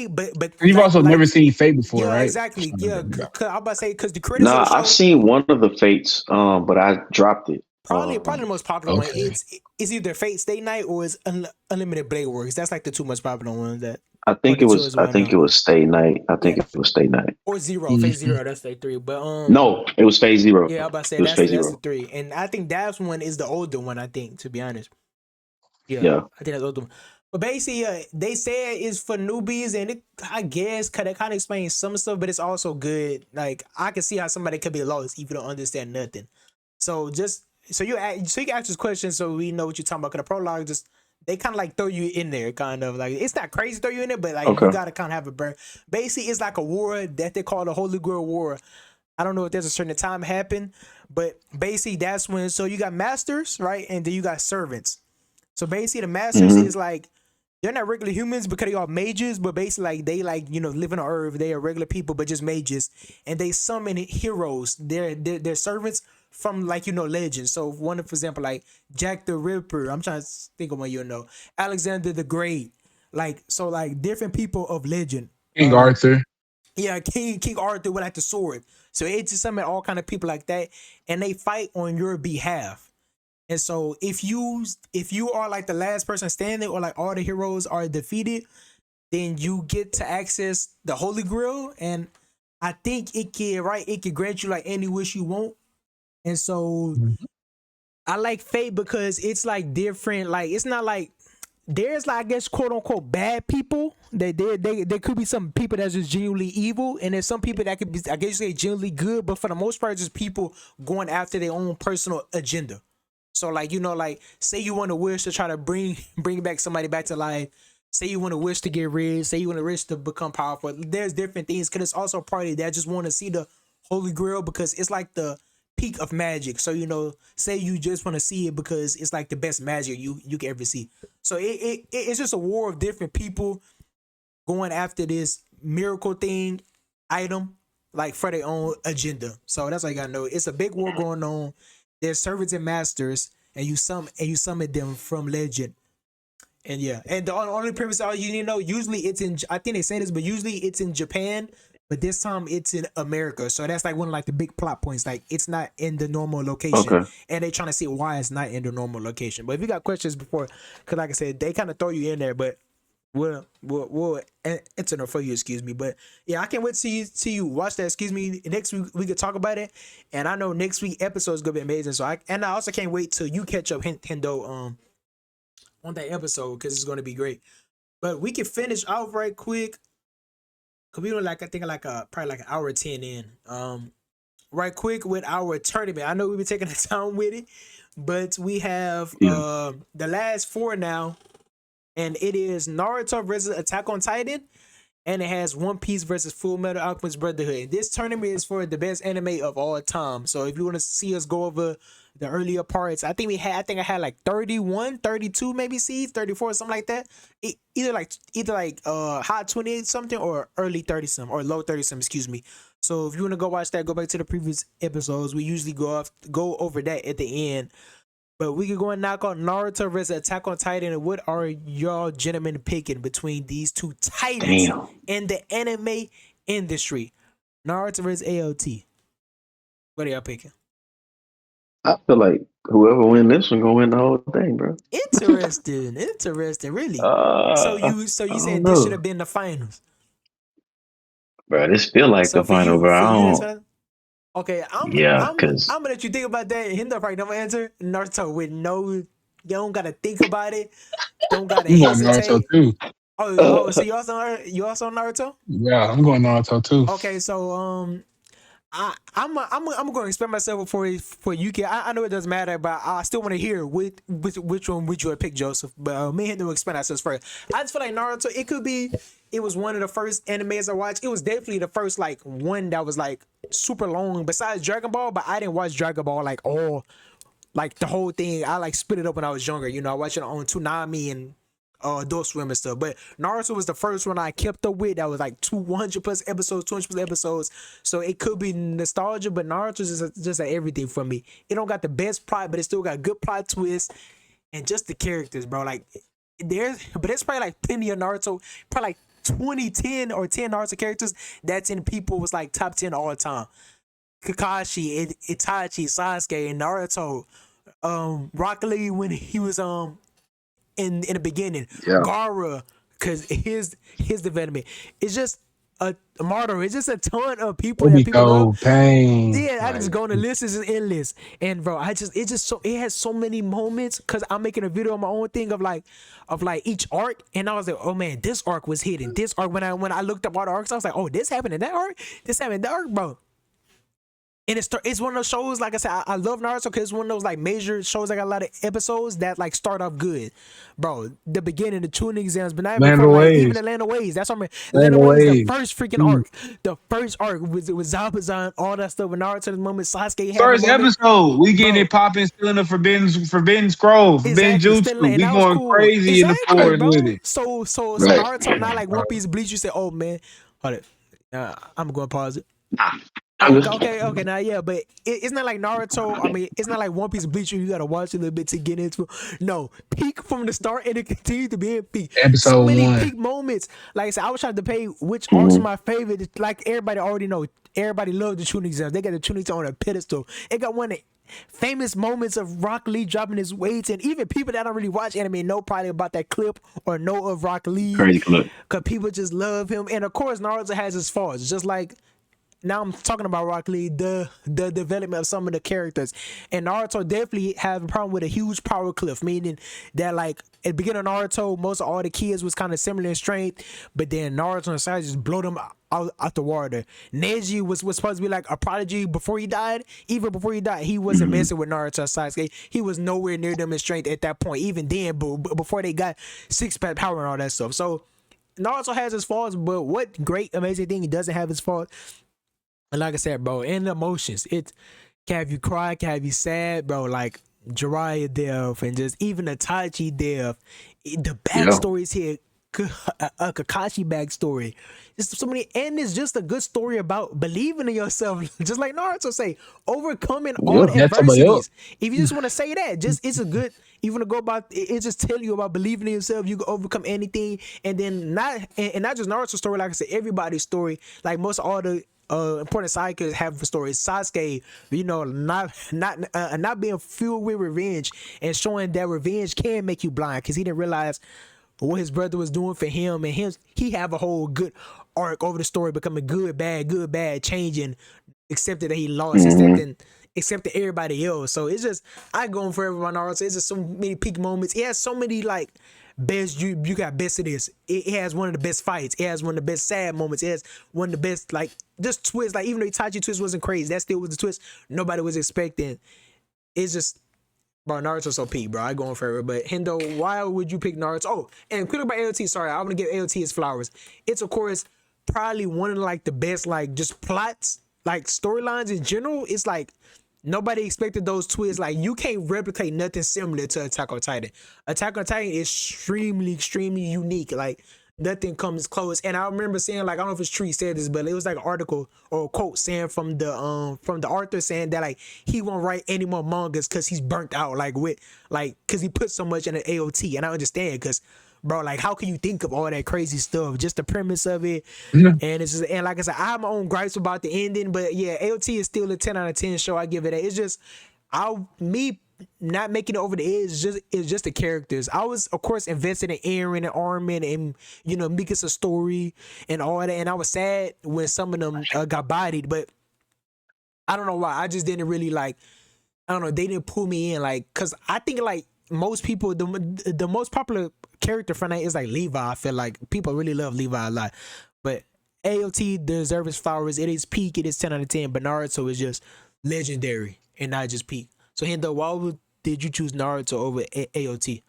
But you've also never seen Fate before, right? Exactly. Yeah, I'm about to say because the critics. Nah, I've seen one of the Fates, but I dropped it. Probably the most popular one. It's either Fate Stay Night or it's Unlimited Blade Works. That's like the 2 most popular ones that. I think it was Stay Night. It was Stay Night. Or Zero, Phase Zero. That's Phase 3. But no, it was Phase Zero. Yeah, I'm about to say that's the 3, and I think that one is the older one. I think, to be honest. Yeah. I think that's the older one. But basically, they say it's for newbies, and I guess that kind of explains some stuff, but it's also good. Like I can see how somebody could be lost if you don't understand nothing. So just so you can ask this question so we know what you're talking about. Cause the prologue just they kind of like throw you in there, kind of like it's not crazy throw you in it, but like you Okay. gotta kind of have a burn. Basically, it's like a war that they call the Holy Grail War. I don't know if there's a certain time happen, but basically that's when. So you got masters, right, and then you got servants. So basically, the masters Mm-hmm. is like they're not regular humans because they are mages, but basically like they like live on Earth. They are regular people, but just mages, and they summon heroes. They're servants from like legends. So one for example like Jack the Ripper. I'm trying to think of one Alexander the Great. Like so like different people of legend. King Arthur. Yeah, King Arthur with like the sword. So it's just summon all kind of people like that, and they fight on your behalf. And so if you are like the last person standing or like all the heroes are defeated, then you get to access the Holy Grail. And I think it can grant you like any wish you want. And so I like Fate because it's like different. Like it's not like there's like I guess quote unquote bad people. There could be some people that's just genuinely evil, and there's some people that could be I guess you say genuinely good, but for the most part, just people going after their own personal agenda. So like like say you want to wish to try to bring back somebody back to life. Say you want to wish to get rich. Say you want to wish to become powerful. There's different things because it's also a party that just want to see the Holy Grail because it's like the peak of magic. So say you just want to see it because it's like the best magic you can ever see. So it's just a war of different people going after this miracle thing item like for their own agenda. So that's all you gotta know. It's a big war going on. There's servants and masters, and you summon them from legend. And yeah, and the only premise all you need to know. Usually it's in. I think they say this, but usually it's in Japan. But this time it's in America. So that's like one of like the big plot points. Like it's not in the normal location, Okay. and they trying to see why it's not in the normal location. But if you got questions before, because like I said, they kind of throw you in there, but we'll enter it for you. Excuse me, but yeah, I can't wait to see you watch that. Excuse me, next week we could talk about it, and I know next week episode is gonna be amazing. So I also can't wait till you catch up Hendo on that episode because it's gonna be great. But we can finish off right quick because we were like I think like probably like an hour 10 in. Right quick with our tournament. I know we've been taking the time with it, but we have Yeah. the last four now, and it is Naruto versus Attack on Titan, and it has One Piece versus Full Metal Alchemist Brotherhood. And this tournament is for the best anime of all time. So if you want to see us go over the earlier parts, I think I had like 31, 32 maybe seeds, 34, something like that. Either like high 28 something or early 30 something or low 30 something, excuse me. So if you want to go watch that, go back to the previous episodes. We usually go over that at the end. But we could go and knock out Naruto versus Attack on Titan. And what are y'all gentlemen picking between these two titans Damn. in the anime industry? Naruto versus AOT. What are y'all picking? I feel like whoever win this one gonna win the whole thing, bro. Interesting, really. So I you don't saying this should know, have been the finals? bro. This feel like So the final, bro. I that's don't. what okay. Yeah, cause I'm gonna let you think about that. Hendo probably never answer Naruto with no. You don't gotta think about it. Don't gotta I'm going Naruto hesitate. too. So you also Naruto? Yeah, I'm going Naruto too. Okay, so I'm going to explain myself before you can. I know it doesn't matter, but I still want to hear which one would you would pick, Joseph. But me and him will explain ourselves first. I just feel like Naruto. It was one of the first animes I watched. It was definitely the first like one that was like super long. Besides Dragon Ball, but I didn't watch Dragon Ball like all like the whole thing. I like split it up when I was younger. I watched it on Toonami and Adult Swim and stuff. But Naruto was the first one I kept up with that was like 200 plus episodes, 200 plus episodes. So it could be nostalgia, but Naruto is just everything for me. It don't got the best plot, but it still got good plot twists and just the characters, bro. Like there's probably like plenty of Naruto, probably like 2010 or 10 Naruto characters that's in people was like top 10 all the time. Kakashi, Itachi, Sasuke, and Naruto. Rock Lee when he was in the beginning, yeah, Gara, because his development it's just a Martyr. It's just a ton of people There that we people love. go. Pain. Yeah, I can just Like go on the list. It's just endless. And bro, it just so it has so many moments because I'm making a video on my own thing of like each arc, and I was like, oh man, this arc was hidden. This arc when I looked up all the arcs, I was like, oh, this happened in that arc. This happened in that arc, bro. And it's one of those shows, like I said, I love Naruto because it's one of those like major shows that got a lot of episodes that like start off good, bro. The beginning, the tuning exams, but not Land before of like even Waves. the Land of Waves. That's what I mean. Land Land of of Waves, the Waves. first freaking arc, the first arc was Zabuza, all that stuff. With Naruto, the moment Sasuke having a First moment, episode, we getting bro. it popping, stealing the forbidden scroll, forbidden Exactly, jutsu. still and We that was going cool. crazy in the Exactly, forest with bro. it. So Right. Naruto not like One Piece Bleach. You say, oh man, hold it. I'm going to pause it. Nah. Oh, okay. Now, yeah, but it's not like Naruto. I mean, it's not like One Piece Bleach. You gotta watch a little bit to get into. No, peak from the start, and it continues to be in peak. So Episode many one. peak moments. Like I said, I was trying to pay which arcs are Mhm. my favorite. Like everybody already know. Everybody loves the tuning exams. They got the tuning exam on a pedestal. It got one of the famous moments of Rock Lee dropping his weights, and even people that don't really watch anime know probably about that clip or know of Rock Lee, Crazy clip. because people just love him. And of course, Naruto has his faults, just like now I'm talking about Rock Lee, the development of some of the characters. And Naruto definitely has a problem with a huge power cliff, meaning that like at the beginning of Naruto, most of all the kids was kind of similar in strength, but then Naruto and Sasuke just blow them out the water. Neji was supposed to be like a prodigy before he died. Even before he died, he wasn't messing with Naruto and Sasuke. He was nowhere near them in strength at that point. Even then, but before they got six-pack power and all that stuff. So Naruto has his faults, but what great amazing thing he doesn't have his faults. And like I said, bro, and the emotions, it can have you cry, can have you sad, bro. Like Jiraiya death and just even Itachi death. The Yeah. backstories here, a Kakashi backstory. Just so many, and it's just a good story about believing in yourself. Just like Naruto say, overcoming all Yeah. the That's somebody else. adversities. If you just want to say that, just it's a good. You want to go about it, just tell you about believing in yourself. You can overcome anything, and then not not just Naruto's story. Like I said, everybody's story. Like most all the important side characters have a story. Sasuke, not being filled with revenge and showing that revenge can make you blind because he didn't realize what his brother was doing for him, and he have a whole good arc over the story, becoming good, bad, changing, accepted that he lost, Mhm. accepting everybody else. So it's just I go on forever on Naruto. It's just so many peak moments. It has so many like best you got best of this. It has one of the best fights. It has one of the best sad moments. It has one of the best like just twists. Like even though Itachi twist wasn't crazy, that still was the twist nobody was expecting. It's just bro, Naruto's so peak, bro. I go on forever. But Hendo, why would you pick Naruto? Oh, and quick about AOT. Sorry, I want to give AOT his flowers. It's of course probably one of like the best like just plots, like storylines in general. It's like nobody expected those twists. Like you can't replicate nothing similar to Attack on Titan. Attack on Titan is extremely unique. Like nothing comes close. And I remember saying like I don't know if it's Tree said this, but it was like an article or a quote saying from the author saying that like he won't write any more mangas because he's burnt out like with like because he put so much in the AOT. And I understand because bro, like how can you think of all that crazy stuff? Just the premise of it. And it's just, and like I said, I have my own gripes about the ending, but yeah, AOT is still a 10 out of 10 show. I give it a. It's just me not making it over the edge is just the characters. I was of course invested in Aaron and Armin and Mika's story and all that, and I was sad when some of them got bodied, but I don't know why. I just didn't really like. I don't know. They didn't pull me in like because I think like most people the most popular character for that is like Levi. I feel like people really love Levi a lot, but AOT deserves his flowers. It is peak. It is 10 out of 10. But Naruto is just legendary and not just peak. So Hendo, did you choose Naruto over AOT?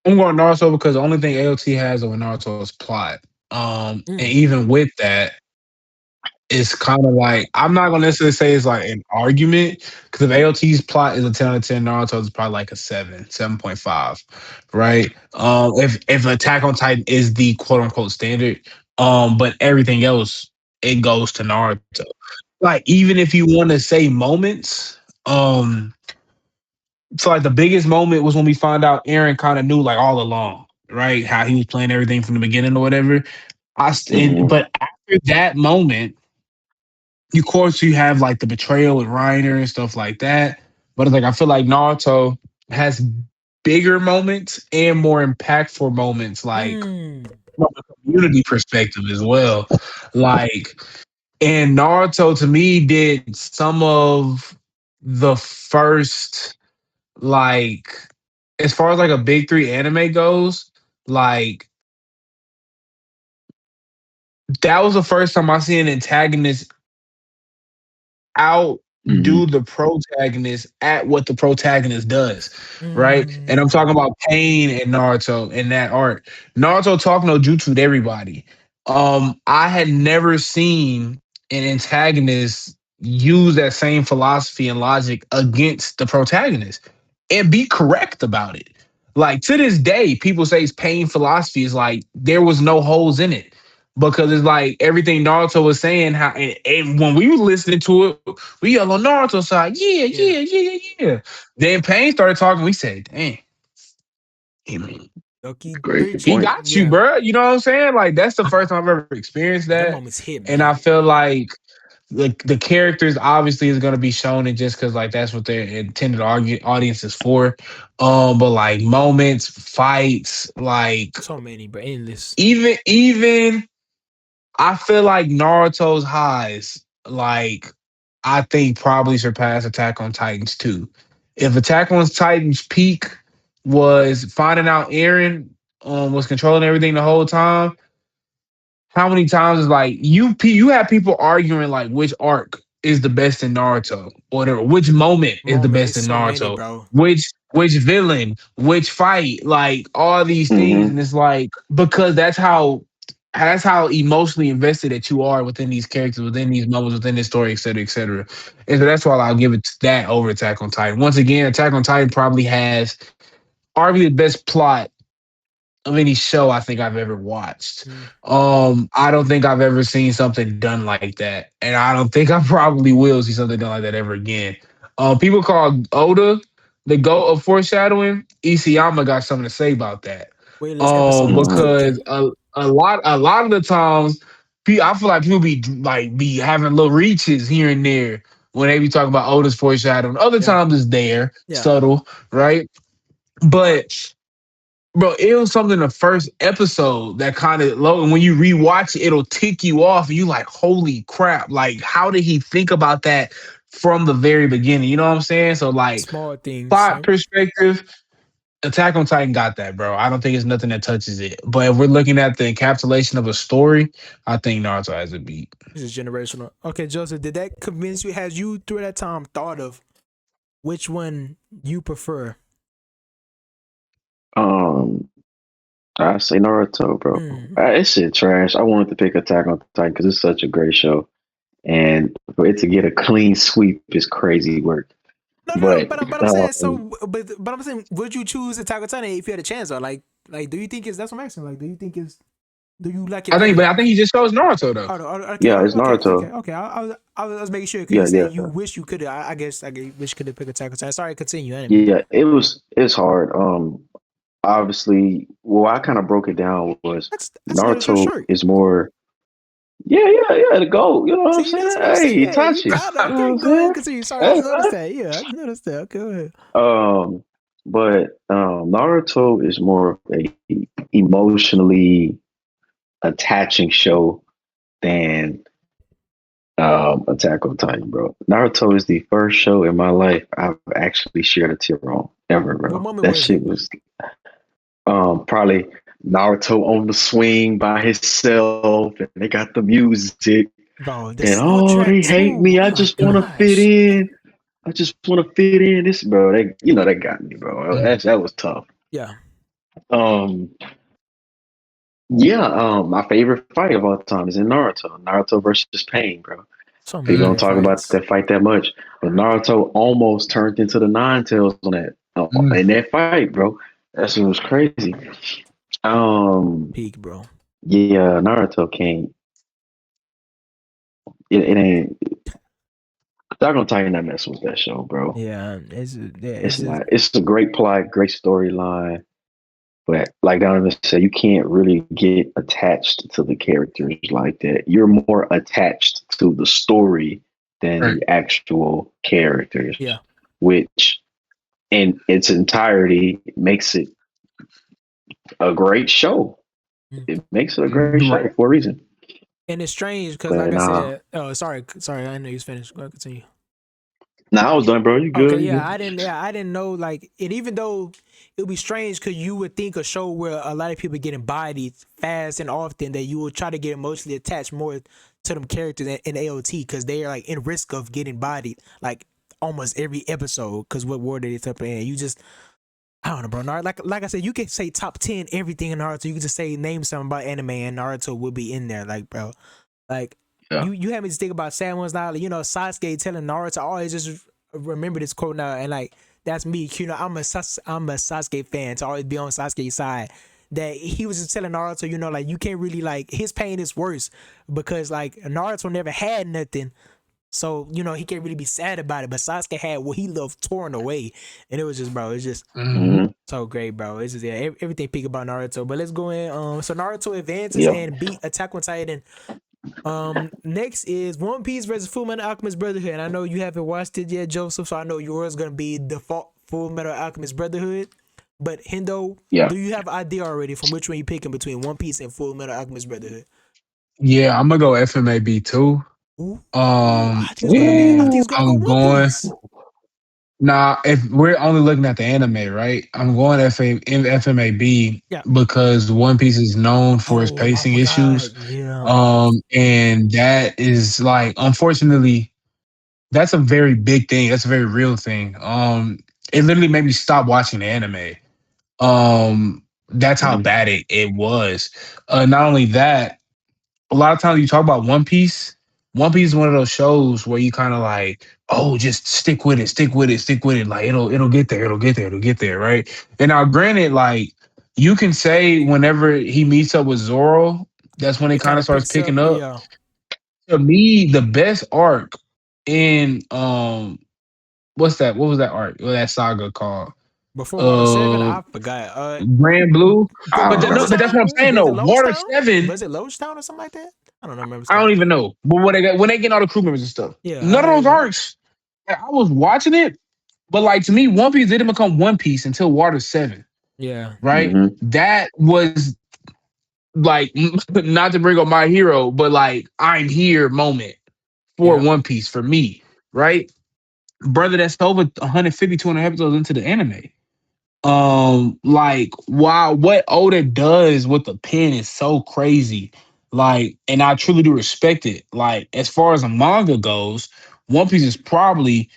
I'm going Naruto because the only thing AOT has over Naruto is plot. And Mm. even with that, it's kind of like I'm not gonna necessarily say it's like an argument because if AOT's plot is a 10 out of 10, Naruto's is probably like a 7.5, right? If Attack on Titan is the quote unquote standard, but everything else it goes to Naruto. Like even if you want to say moments, so like the biggest moment was when we found out Aaron kind of knew like all along, right? How he was playing everything from the beginning or whatever. Mhm. But after that moment of course you have like the betrayal with Reiner and stuff like that. But it's like I feel like Naruto has bigger moments and more impactful moments. Like Mm. from a community perspective as well. Like, and Naruto to me did some of the first, like, as far as like a big three anime goes, like that was the first time I see an antagonist outdo the protagonist at what the protagonist does, right? And I'm talking about Pain and Naruto in that arc. Naruto talk no jutsu to everybody. I had never seen an antagonist use that same philosophy and logic against the protagonist and be correct about it. Like to this day, people say his Pain philosophy is like there was no holes in it because it's like everything Naruto was saying. How and when we were listening to it, we yell on Naruto's side, yeah, Yeah. yeah, yeah, yeah, yeah. Then Pain started talking. We said, "Dang, Loki Great he preaching. point. got you, Yeah. bro." You know what I'm saying? Like that's the first time I've ever experienced Them that, moments hit, and I man. feel like the characters obviously is going to be shown it just because like that's what their intended audience is for. But like moments, fights, like So many, bro. Endless. even I feel like Naruto's highs, like I think probably surpassed Attack on Titans too. If Attack on Titans peak was finding out Eren was controlling everything the whole time, how many times is like you have people arguing like which arc is the best in Naruto, or whatever, which moment is the Moment. best It's in so many, Naruto, bro. which villain, which fight, like all these things, Mm-hmm. and it's like because that's how emotionally invested that you are within these characters, within these moments, within this story, et cetera, et cetera. And so that's why I'll give it to that over Attack on Titan. Once again, Attack on Titan probably has arguably the best plot of any show I think I've ever watched. Mm. I don't think I've ever seen something done like that, and I don't think I probably will see something done like that ever again. People call Oda the goat of foreshadowing. Isayama got something to say about that. Wait, this episode was Because cooking. a lot of the times, I feel like people be having little reaches here and there when they be talking about Oda's foreshadowing. Other Yeah. times it's there, Yeah. subtle, right? But bro, it was something in the first episode that kind of low. And when you rewatch it, it'll tick you off, and you like, holy crap! Like, how did he think about that from the very beginning? You know what I'm saying? So, like, Small things. plot Yeah. perspective, Attack on Titan got that, bro. I don't think it's nothing that touches it. But if we're looking at the encapsulation of a story, I think Naruto has a beat. This is generational. Okay, Joseph, did that convince you? Has you through that time thought of which one you prefer? Um, I say Naruto, bro. Mm. It's shit trash. I wanted to pick Attack on Titan because it's such a great show, and for it to get a clean sweep is crazy work. No. But But I'm saying so. But I'm saying, would you choose Attack on Titan if you had a chance? Or like, do you think it's that's what I'm asking? Like, do you think it's do you like it better? But I think he just chose Naruto though. Okay, yeah, it's Naruto. okay. I was making sure because you Yeah, said you yeah, wish you could. I guess wish could have picked Attack on Titan. Sorry, continue. I didn't mean to. yeah. It's hard. Obviously, well, I kind of broke it down was That's notice your Naruto shirt. is more. Yeah, the goat. You know what I'm See, that's saying? what I'm saying. Hey, Yeah, you Itachi. got it. You know what Okay, I'm go ahead and saying? continue. Sorry, I Hey, just noticed that. Yeah, I just noticed that. Okay, go ahead. Naruto is more of a emotionally attaching show than Attack on Titan, bro. Naruto is the first show in my life I've actually shared a tear on ever, What bro. moment That was it? shit was probably Naruto on the swing by himself, and they got the music, Bro, the and oh, soundtrack they hate too. me. Oh I my just want to fit gosh. in. I just want to fit in. This, bro. They got me, bro. That was tough. Yeah. Um, yeah. My favorite fight of all time is in Naruto. Naruto versus Pain, bro. So many People don't good talk about fights. that fight that much, but Naruto almost turned into the Nine Tails on that in that fight, bro. That shit was crazy. Um, Peak, bro. yeah, Naruto can't. It ain't. I'm gonna tell you not mess with that show, bro. It's It's just not. It's a great plot, great storyline, but like Donovan said, you can't really get attached to the characters like that. You're more attached to the story than Right. the actual characters, yeah. which in its entirety makes it a great show. it makes it a great show for a reason. And it's strange because, But like I said, oh, sorry, I know you finished. Go ahead, continue. Nah, I was done, bro. You Okay, good? You yeah, good? I didn't know, like, and even though it would be strange because you would think a show where a lot of people getting bodied fast and often that you will try to get emotionally attached more to them characters in AOT because they are like in risk of getting bodied like almost every episode because what war they up in. You just I don't know, bro. Naruto, like I said, you can say top 10 everything in Naruto. You can just say name something about anime and Naruto will be in there, like bro. Like Yeah. you have me to think about Sad Ones now. Like, you know, Sasuke telling Naruto, I always just remember this quote now, and like that's me. You know, I'm a Sasuke fan to always be on Sasuke's side. That he was just telling Naruto, you know, like you can't really like his pain is worse because like Naruto never had nothing. So, you know, he can't really be sad about it. But Sasuke had what he loved torn away. And it was just, bro, it's just so great, bro. It's just, yeah, everything peak about Naruto. But let's go in. So Naruto advances Yep. and beat Attack on Titan. Next is One Piece versus Full Metal Alchemist Brotherhood. And I know you haven't watched it yet, Joseph. So I know yours gonna be default Full Metal Alchemist Brotherhood. But Hendo, Yeah. do you have an idea already from which one you picking between One Piece and Full Metal Alchemist Brotherhood? Yeah, I'm gonna go FMAB too. Ooh, I think it's gonna be. I think it's gonna go I'm One going. Piece. Nah, if we're only looking at the anime, right? I'm going FMAB Yeah. because One Piece is known for its Oh, I pacing forgot. issues. Yeah. And that is like, unfortunately, that's a very big thing. That's a very real thing. It literally made me stop watching the anime. That's how bad it was. Not only that, a lot of times you talk about One Piece. One Piece is one of those shows where you kind of like, oh, just stick with it, stick with it, stick with it. Like it'll get there, it'll get there, it'll get there, right? And now, granted, like you can say whenever he meets up with Zoro, that's when it It kind kind of of starts picks up. picking up. Yeah. To me, the best arc in what's that? What was that arc? What that saga called? Before Water 7, Uh, I forgot. Grand Blue. But But was it Remember. but that's what I'm Logetown? saying Was though. it Water Logetown? 7. Was it Logetown or something like that? I don't remember. I don't even know. But when they get all the crew members and stuff, Yeah, none I of those even. arcs. I was watching it, but like to me, One Piece didn't become One Piece until Water 7, Yeah. right? That was like not to bring up my hero, but like I'm here moment for Yeah. One Piece for me, right? Brother, that's over 150, 200 episodes into the anime. Like wow, what Oda does with the pen is so crazy. Like, and I truly do respect it. Like, as far as a manga goes, One Piece is probably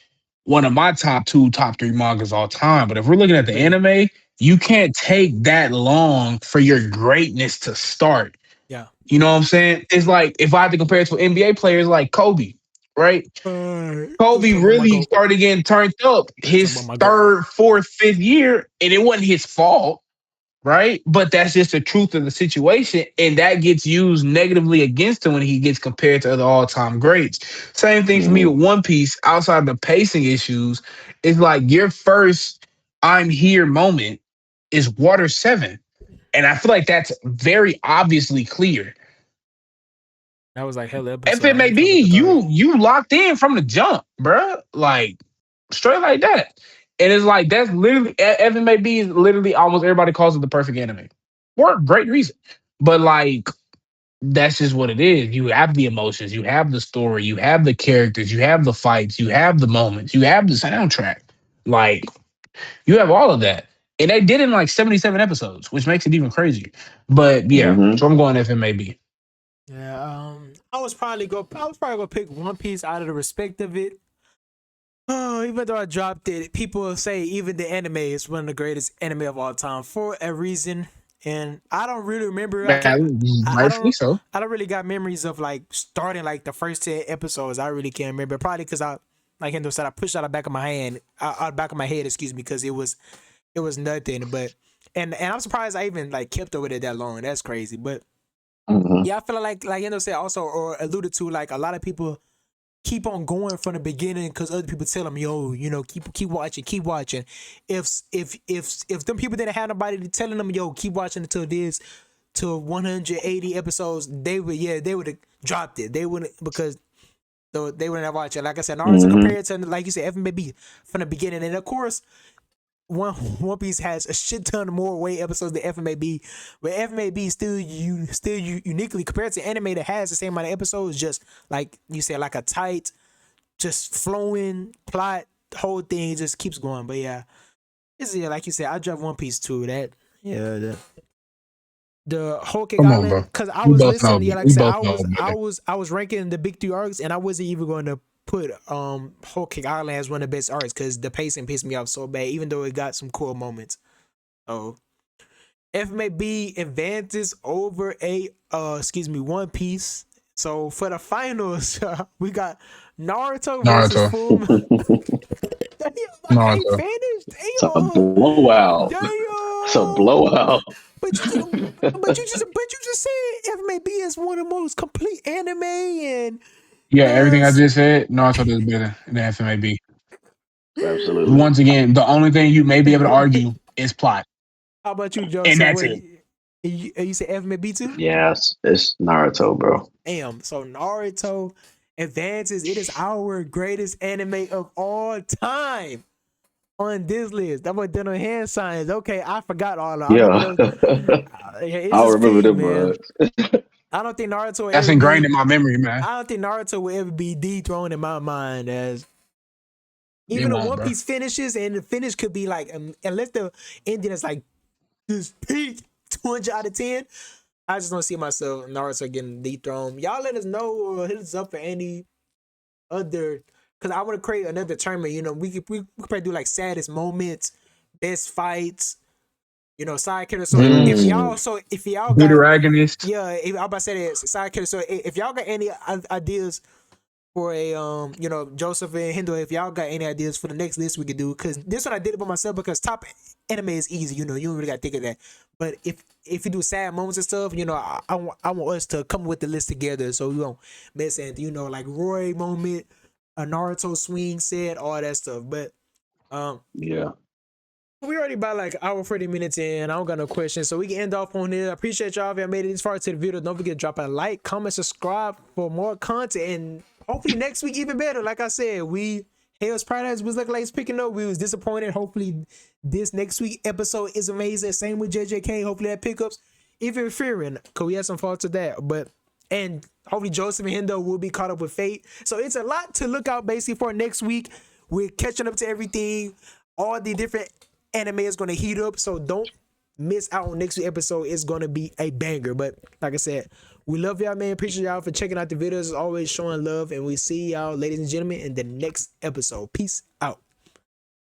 one of my top two, top three mangas all time. But if we're looking at the Really? anime, you can't take that long for your greatness to start. Yeah. You know what I'm saying? It's like if I had to compare it to NBA players like Kobe, right? Let's Kobe talk about my really goat. started getting turned up Let's talk about his my goat. third, fourth, fifth year, and it wasn't his fault, right? But that's just the truth of the situation, and that gets used negatively against him when he gets compared to other all-time greats. Same thing for me with One Piece. Outside of the pacing issues, it's like your first "I'm here" moment is Water 7, and I feel like that's very obviously clear. That was like hell If episode. it I may ain't trying to look be, at the you locked in from the jump, bruh. Like straight like that. And it's like that's literally if it may be is literally almost everybody calls it the perfect anime. For a great reason. But like that's just what it is. You have the emotions, you have the story, you have the characters, you have the fights, you have the moments, you have the soundtrack. Like you have all of that. And they did it in like 77 episodes, which makes it even crazier. But yeah, so I'm going FMAB. Yeah, I was probably gonna pick One Piece out of the respect of it. Oh, even though I dropped it, people say even the anime is one of the greatest anime of all time for a reason. And I don't really remember. Rightfully so. I don't really got memories of like starting like the first 10 episodes. I really can't remember. Probably because I, like Hendo said, I pushed out the back of my hand, out the back of my head, excuse me, because it was nothing. But and I'm surprised I even like kept up with it that long. That's crazy. But yeah, I feel like Hendo said also or alluded to, like a lot of people keep on going from the beginning because other people tell them, yo, you know, keep watching, keep watching. If them people didn't have nobody telling them, yo, keep watching until this to 180 episodes, they would have dropped it. They wouldn't because they wouldn't have watched it. Like I said, Naruto compared to like you said, FMB from the beginning, and of course One Piece has a shit ton more way episodes than FMAB, but FMAB still uniquely compared to anime that has the same amount of episodes, just like you said, like a tight, just flowing plot, the whole thing just keeps going. But yeah, it's like you said, I dropped One Piece too. The whole Cake Come on, Island, bro. because I We was both know. listening. Yeah, like I We said, both know. I was ranking the big 3 arcs, and I wasn't even going to put Whole Cake Island as one of the best arcs because the pacing pissed me off so bad, even though it got some cool moments. Oh, FMAB advances over One Piece. So for the finals, we got Naruto versus Naruto. Full. Damn, I ain't Naruto. finished. It's a Damn. blowout. Damn. It's a blowout. But you just said FMAB is one of the most complete anime and Yeah, everything I has. just said, Naruto does better than FMAB. Absolutely. Once again, the only thing you may be able to argue is plot, How about you, and Joseph? that's What it. you say FMAB too? Yes, it's Naruto, bro. Damn. So Naruto advances. It is our greatest anime of all time on this list. That was done on hand signs. Okay, I forgot all of. I remember Yeah. those. It's I'll just remember feed, them, man. bud. I don't think Naruto will That's ever ingrained be. in my memory, man. I don't think Naruto will ever be dethroned in my mind as It even though won't, One bro. Piece finishes and the finish could be like unless the ending is like this peak 200 out of 10. I just don't see myself Naruto getting dethroned. Y'all let us know or hit us up for any other because I want to create another tournament. You know, we could probably do like saddest moments, best fights, side characters. So Mm. if y'all got Bitter agonist. yeah, I'm about to say that side characters. So if y'all got any ideas for a Joseph and Hendo, if y'all got any ideas for the next list we could do, because this one I did it by myself because top anime is easy, you don't really gotta think of that. But if you do sad moments and stuff, I want us to come with the list together so we won't miss anything, like Roy moment, a Naruto swing set, all that stuff. But Yeah. we already about like hour 40 minutes in. I don't got no questions, so we can end off on here. I appreciate y'all if y'all made it this far to the video. Don't forget to drop a like, comment, subscribe for more content, and hopefully next week even better. Like I said, Hell's Paradise was looking like it's picking up. We was disappointed. Hopefully this next week episode is amazing. Same with JJK. Hopefully that pickups even fearing because we had some faults to that, and hopefully Joseph and Hendo will be caught up with Fate. So it's a lot to look out basically for next week. We're catching up to everything. All the different anime is going to heat up, so don't miss out on next week's episode. It's going to be a banger. But like I said, we love y'all, man. Appreciate y'all for checking out the videos. As always, showing love, and we see y'all, ladies and gentlemen, in the next episode. Peace out.